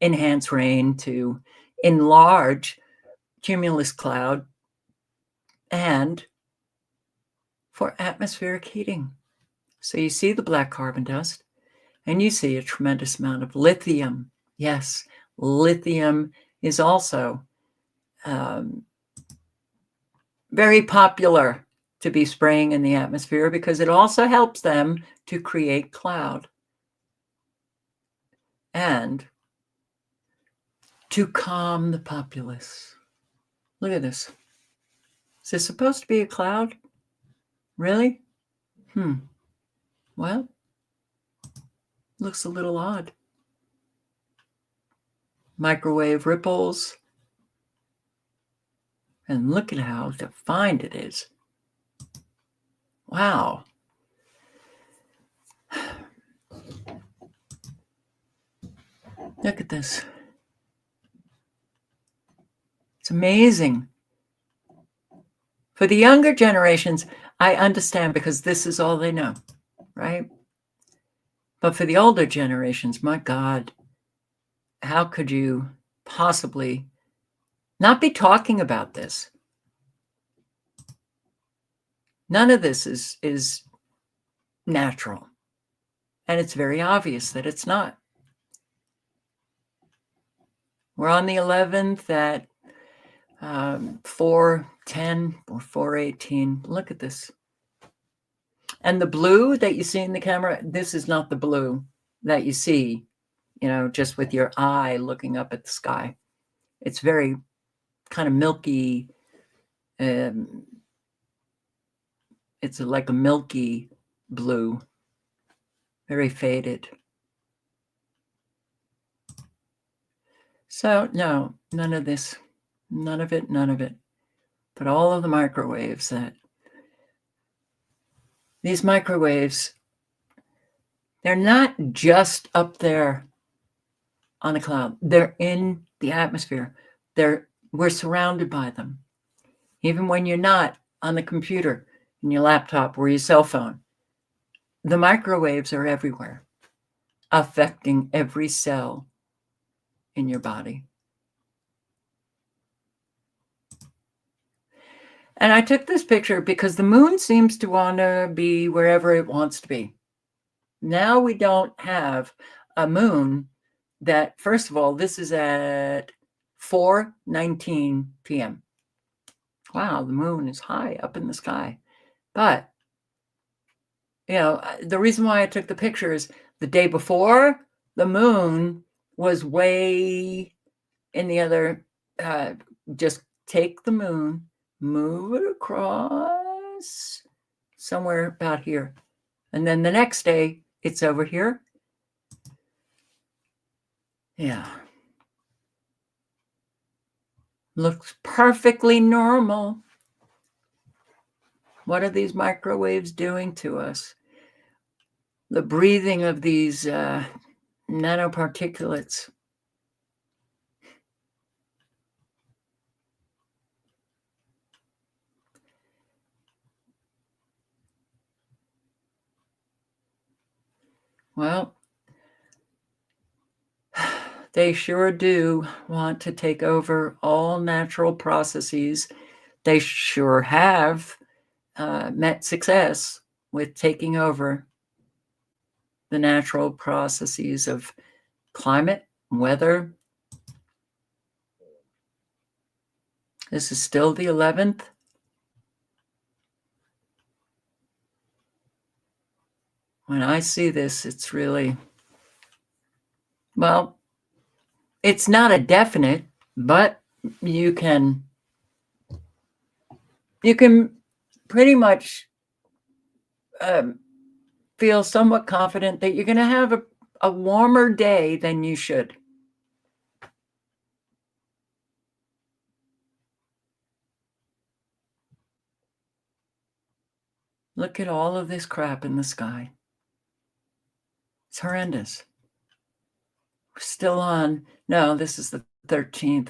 enhance rain, to enlarge cumulus cloud, and for atmospheric heating. So you see the black carbon dust, and you see a tremendous amount of lithium. Yes, lithium is also very popular to be spraying in the atmosphere because it also helps them to create cloud and to calm the populace. Look at this. Is this supposed to be a cloud? Really? Well, looks a little odd. Microwave ripples. And look at how defined it is. Wow. Look at this. It's amazing. For the younger generations, I understand because this is all they know, right? But for the older generations, my God, how could you possibly not be talking about this? None of this is natural. And it's very obvious that it's not. We're on the 11th at 4:10 or 4:18. Look at this. And the blue that you see in the camera, this is not the blue that you see, you know, just with your eye looking up at the sky. It's very kind of milky. It's like a milky blue, very faded. So no, none of this, none of it. But all of the microwaves these microwaves, they're not just up there on a cloud. They're in the atmosphere. We're surrounded by them. Even when you're not on the computer, in your laptop, or your cell phone. The microwaves are everywhere, affecting every cell in your body. And I took this picture because the moon seems to want to be wherever it wants to be. Now we don't have a moon that, first of all, this is at 4:19 p.m. Wow, the moon is high up in the sky. But, the reason why I took the picture is the day before, the moon was way in the other, just take the moon, move it across somewhere about here. And then the next day, it's over here. Yeah. Looks perfectly normal. What are these microwaves doing to us? The breathing of these nanoparticulates. Well, they sure do want to take over all natural processes. They sure have met success with taking over the natural processes of climate, weather. This is still the 11th. When I see this, it's really, well, it's not a definite, but you can pretty much feel somewhat confident that you're going to have a warmer day than you should. Look at all of this crap in the sky. It's horrendous. We're still on. No, this is the 13th.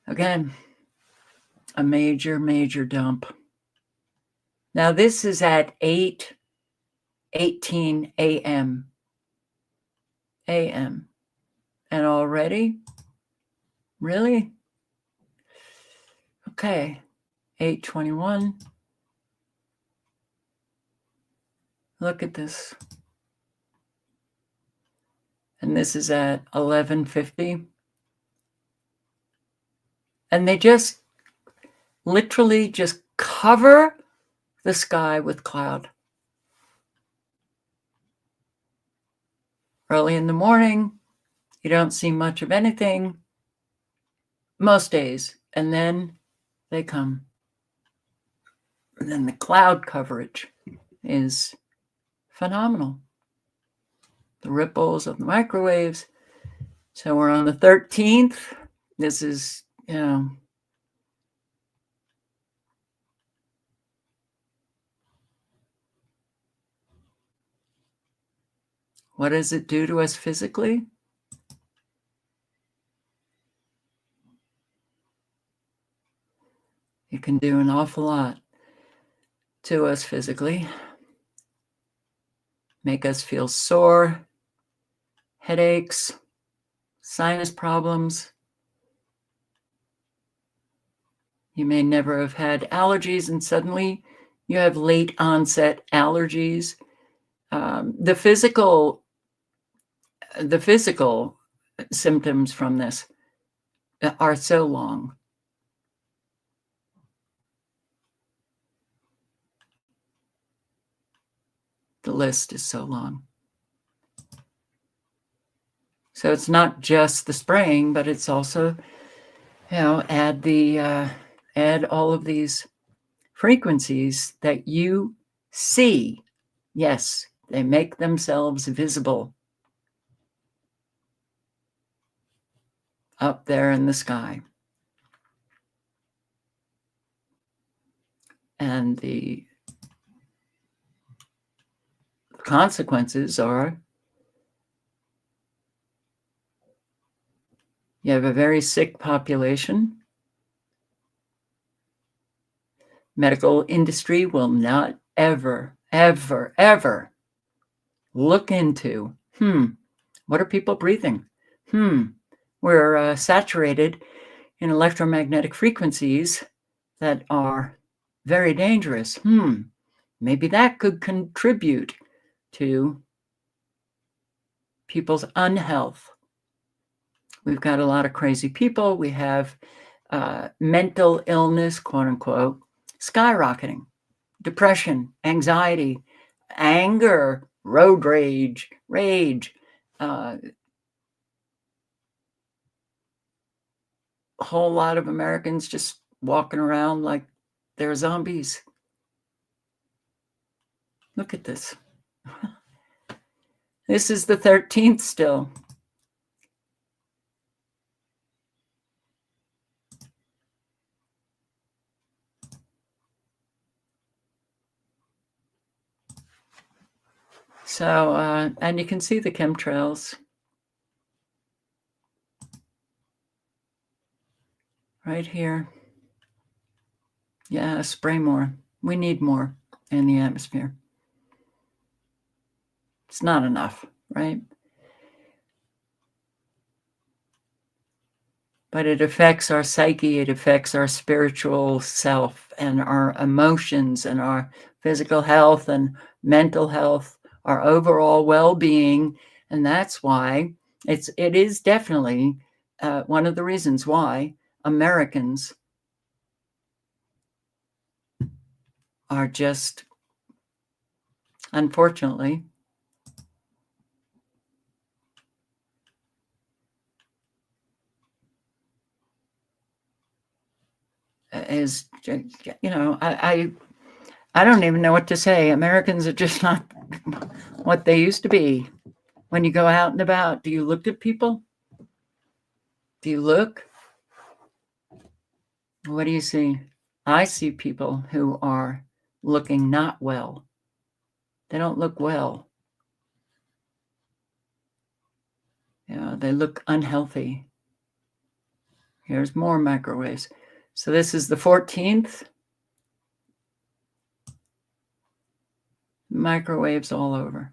Again, a major, major dump. Now this is at 8:18 a.m. And already? Really? Okay. 8:21. Look at this. And this is at 11:50. And they just literally just cover the sky with cloud. Early in the morning, you don't see much of anything most days, and then they come. And then the cloud coverage is phenomenal. The ripples of the microwaves. So we're on the 13th. This is, what does it do to us physically? It can do an awful lot to us physically. Make us feel sore, headaches, sinus problems. You may never have had allergies, and suddenly you have late onset allergies. The physical symptoms from this are so long. The list is so long. So it's not just the spraying, but it's also, add all of these frequencies that you see. Yes, they make themselves visible up there in the sky. And the consequences are you have a very sick population. medical industry will not ever, ever, ever look into, what are people breathing? We're saturated in electromagnetic frequencies that are very dangerous. Maybe that could contribute to people's unhealth. We've got a lot of crazy people. We have mental illness, quote unquote, skyrocketing. Depression, anxiety, anger, road rage, a whole lot of Americans just walking around like they're zombies. Look at this. This is the 13th still. So, and you can see the chemtrails right here. Yeah, spray more. We need more in the atmosphere. It's not enough, right? But it affects our psyche, it affects our spiritual self and our emotions and our physical health and mental health, our overall well-being. And that's why it is definitely one of the reasons why Americans are just, unfortunately, is, I don't even know what to say. Americans are just not what they used to be. When you go out and about, do you look at people? Do you look? What do you see? I see people who are looking not well. They don't look well. They look unhealthy. Here's more microwaves. So this is the 14th. Microwaves all over.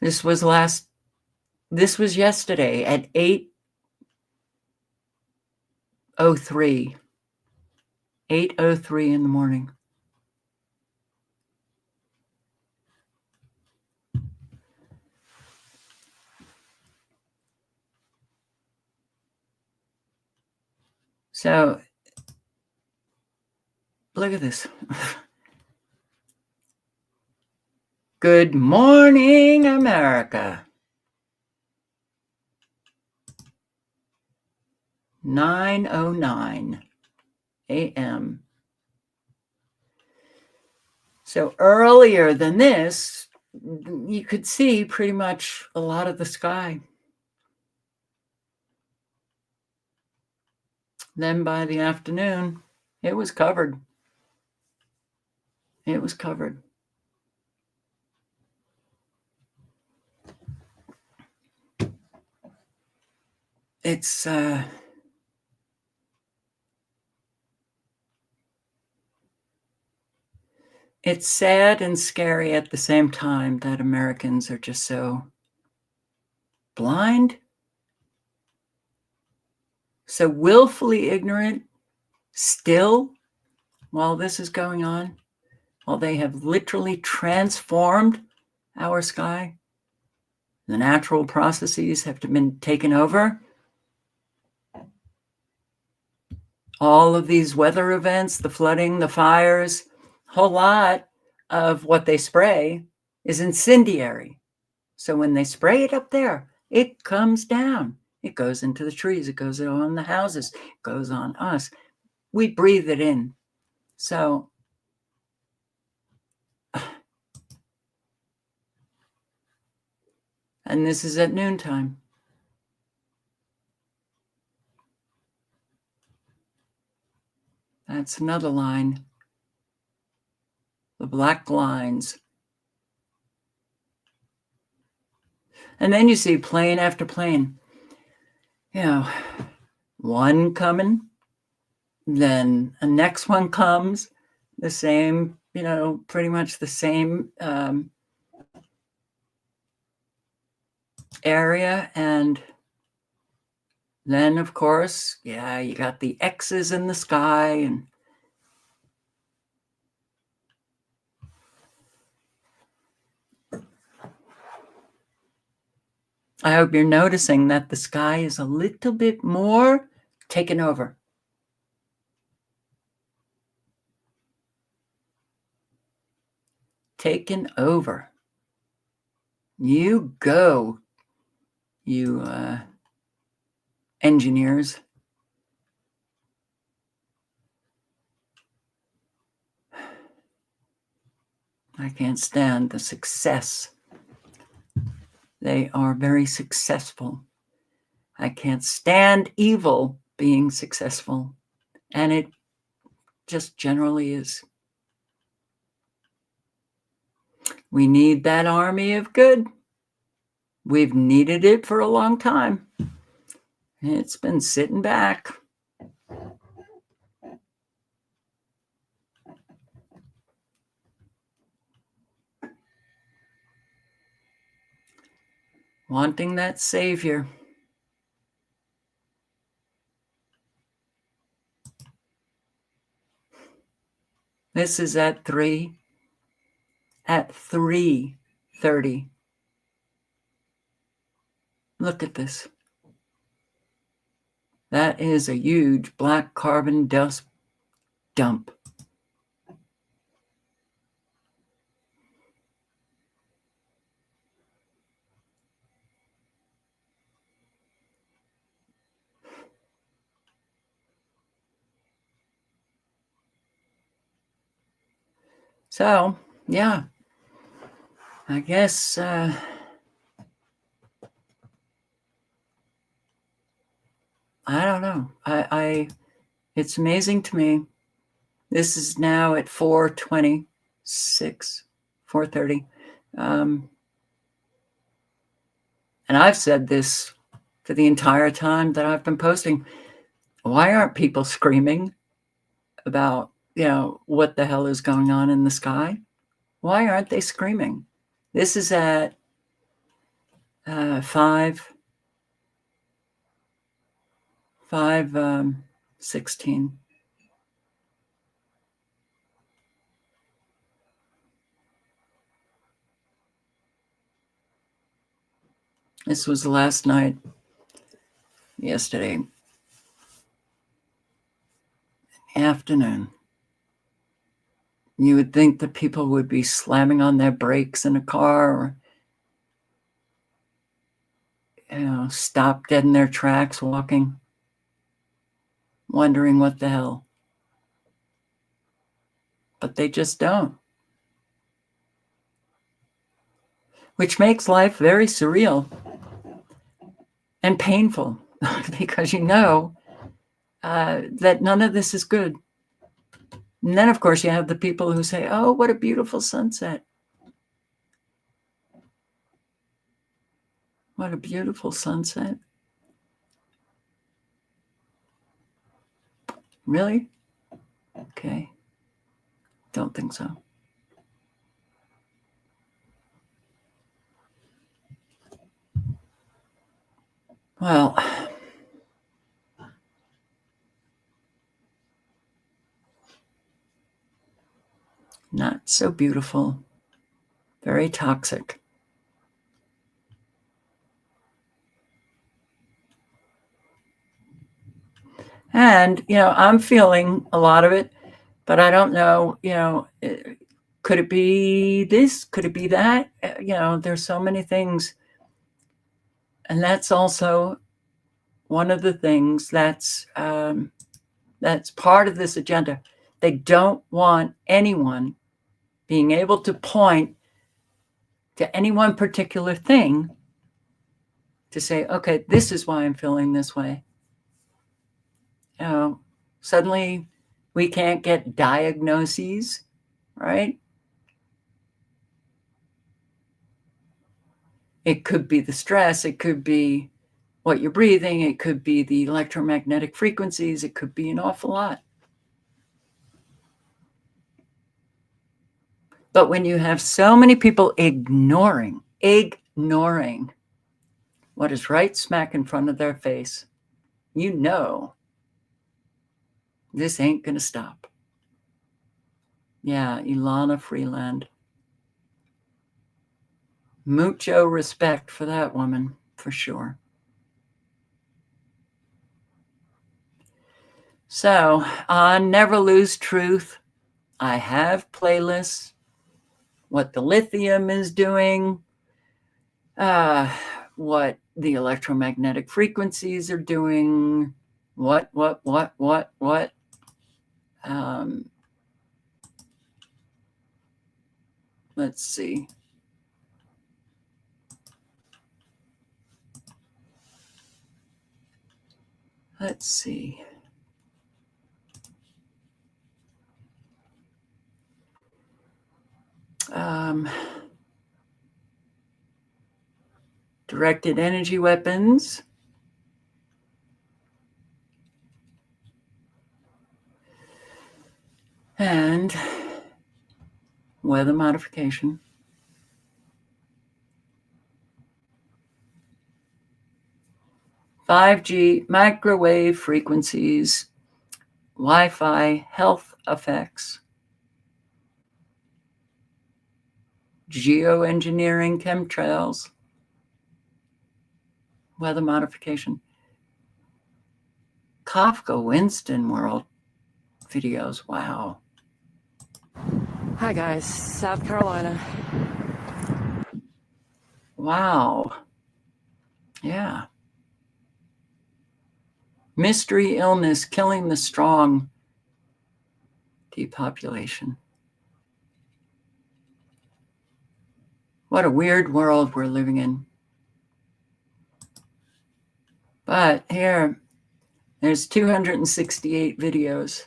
This was yesterday at 8:03. 8:03 in the morning. So look at this. Good morning, America. 9:09 a.m. So earlier than this, you could see pretty much a lot of the sky. Then by the afternoon, it was covered. It was covered. It's sad and scary at the same time that Americans are just so blind, so willfully ignorant still while this is going on, while they have literally transformed our sky. The natural processes have been taken over. All of these weather events, the flooding, the fires, a whole lot of what they spray is incendiary. So when they spray it up there, it comes down. It goes into the trees. It goes on the houses. It goes on us. We breathe it in. So and this is at noontime. That's another line. The black lines. And then you see plane after plane. one coming, then a next one comes, the same, pretty much the same area. And then, of course, you got the X's in the sky. And I hope you're noticing that the sky is a little bit more taken over. Taken over. You go, you engineers. I can't stand the success. They are very successful. I can't stand evil being successful. And it just generally is. We need that army of good. We've needed it for a long time. It's been sitting back. Wanting that savior. This is at 3:30. Look at this. That is a huge black carbon dust dump. So, yeah, I guess I don't know. It's amazing to me. This is now at 4:26, 4:30. And I've said this for the entire time that I've been posting. Why aren't people screaming about, what the hell is going on in the sky? Why aren't they screaming? This is at 5:16. This was last night, yesterday afternoon. You would think that people would be slamming on their brakes in a car or, stop dead in their tracks walking, wondering what the hell. But they just don't. Which makes life very surreal and painful because that none of this is good. And then, of course, you have the people who say, oh, what a beautiful sunset. What a beautiful sunset. Really? Okay. Don't think so. Well, not so beautiful. Very toxic. And, I'm feeling a lot of it, but I don't know, could it be this? Could it be that? There's so many things. And that's also one of the things that's part of this agenda. They don't want anyone being able to point to any one particular thing to say, okay, this is why I'm feeling this way. Suddenly we can't get diagnoses, right? It could be the stress. It could be what you're breathing. It could be the electromagnetic frequencies. It could be an awful lot. But when you have so many people ignoring what is right smack in front of their face, you know this ain't going to stop. Yeah, Ilana Freeland. Mucho respect for that woman, for sure. So on Never Lose Truth, I have playlists, what the lithium is doing, what the electromagnetic frequencies are doing, what. Let's see. Let's see. Directed energy weapons. And weather modification. (5G) microwave frequencies, Wi-Fi health effects, geoengineering chemtrails, weather modification, Kafka Winston world videos. Wow. Hi guys, South Carolina. Wow. Yeah. Mystery illness killing the strong. Depopulation. What a weird world we're living in. But here, there's 268 videos.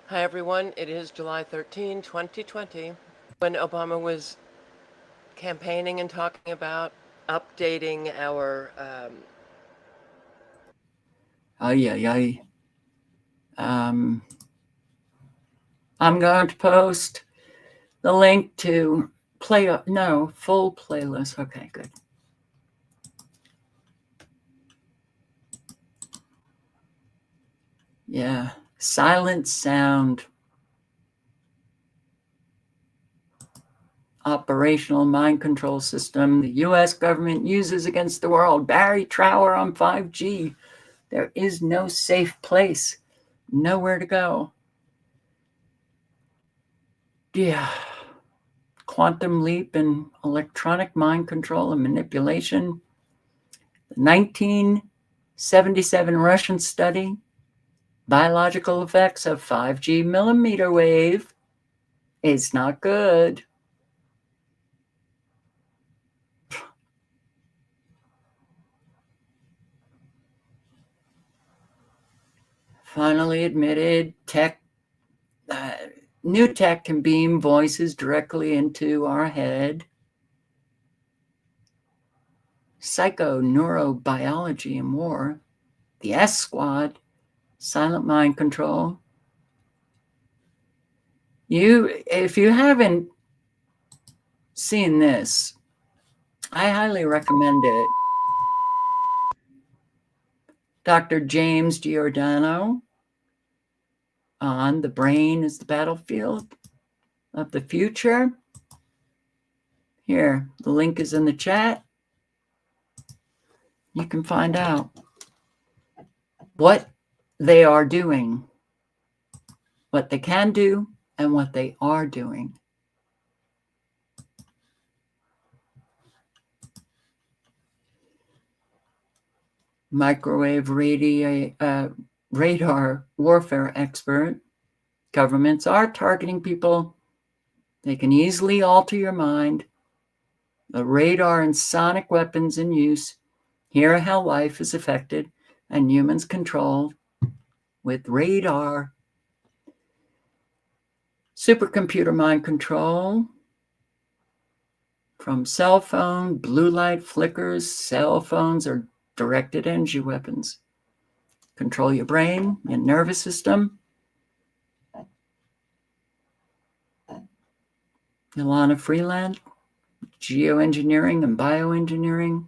Hi everyone, it is July 13, 2020, when Obama was campaigning and talking about updating our I'm going to post the link to full playlist. Okay, good. Yeah, silent sound. Operational mind control system the U.S. government uses against the world. Barry Trower on 5G. There is no safe place. Nowhere to go. Yeah. Quantum leap in electronic mind control and manipulation. The 1977 Russian study. Biological effects of 5G millimeter wave. It's not good. Finally admitted new tech can beam voices directly into our head. Psychoneurobiology and more. The S Squad, silent mind control. If you haven't seen this, I highly recommend it. Dr. James Giordano on The Brain is the Battlefield of the Future. Here, the link is in the chat. You can find out what they are doing, what they can do, and what they are doing. Microwave radar warfare expert. Governments are targeting people. They can easily alter your mind. The radar and sonic weapons in use. Here are how life is affected and humans controlled with radar. Supercomputer mind control. from cell phone, blue light flickers. Cell phones are directed energy weapons. Control your brain, your nervous system. Ilana Freeland, geoengineering and bioengineering.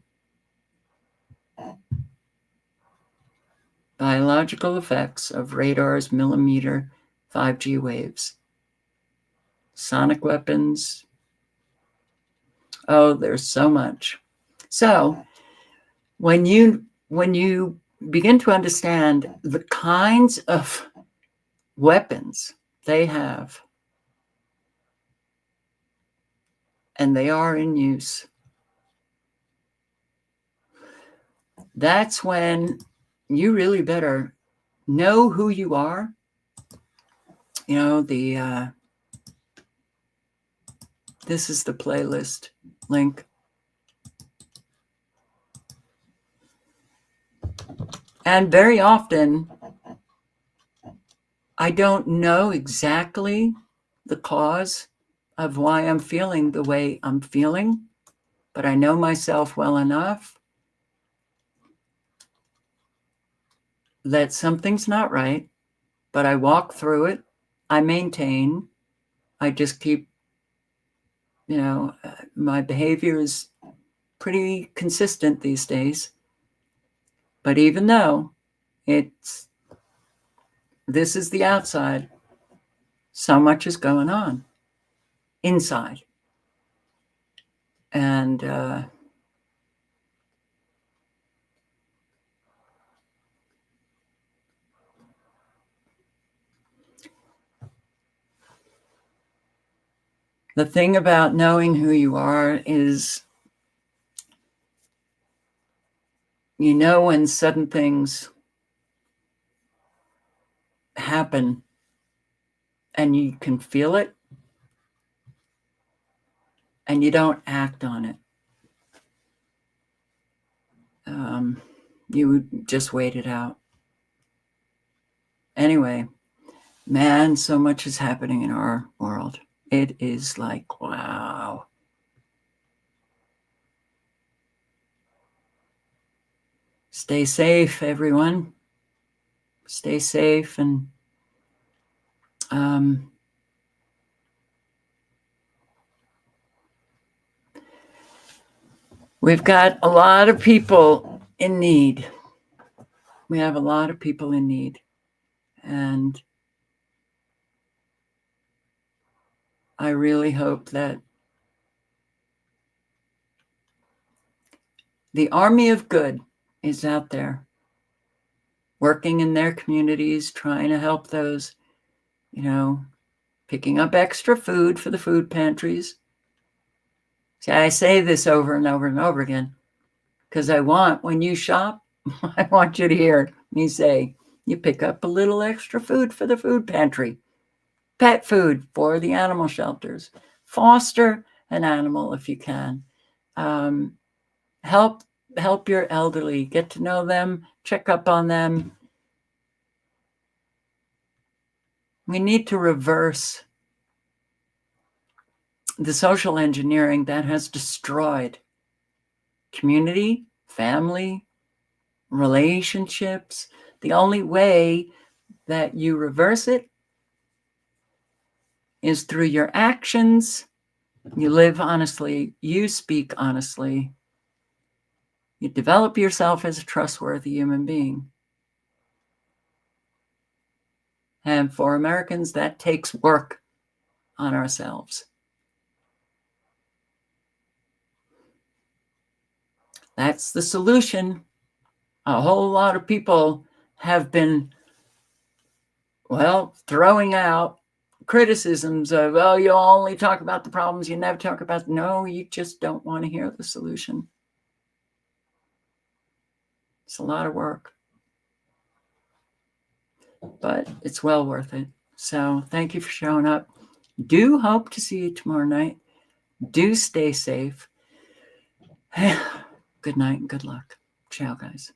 Biological effects of radar's millimeter 5G waves. Sonic weapons. Oh, there's so much. So when you begin to understand the kinds of weapons they have, and they are in use, that's when you really better know who you are. You know, this is the playlist link. And very often, I don't know exactly the cause of why I'm feeling the way I'm feeling, but I know myself well enough that something's not right, but I walk through it. I maintain. I just keep, my behavior is pretty consistent these days. But even though this is the outside, so much is going on inside. And the thing about knowing who you are is, you know, when sudden things happen and you can feel it and you don't act on it. You just wait it out. Anyway, man, so much is happening in our world. It is like, wow. Stay safe, everyone. Stay safe. And we've got a lot of people in need. We have a lot of people in need. And I really hope that the army of good is out there working in their communities, trying to help those, picking up extra food for the food pantries. See, I say this over and over and over again because when you shop, I want you to hear me say, you pick up a little extra food for the food pantry, pet food for the animal shelters, foster an animal if you can, help your elderly, get to know them, check up on them. We need to reverse the social engineering that has destroyed community, family, relationships. The only way that you reverse it is through your actions. You live honestly, you speak honestly, you develop yourself as a trustworthy human being. And for Americans, that takes work on ourselves. That's the solution. A whole lot of people have been, throwing out criticisms of, you only talk about the problems, you never talk about, no, you just don't want to hear the solution. It's a lot of work, but it's well worth it. So thank you for showing up. Do hope to see you tomorrow night. Do stay safe. Good night and good luck. Ciao, guys.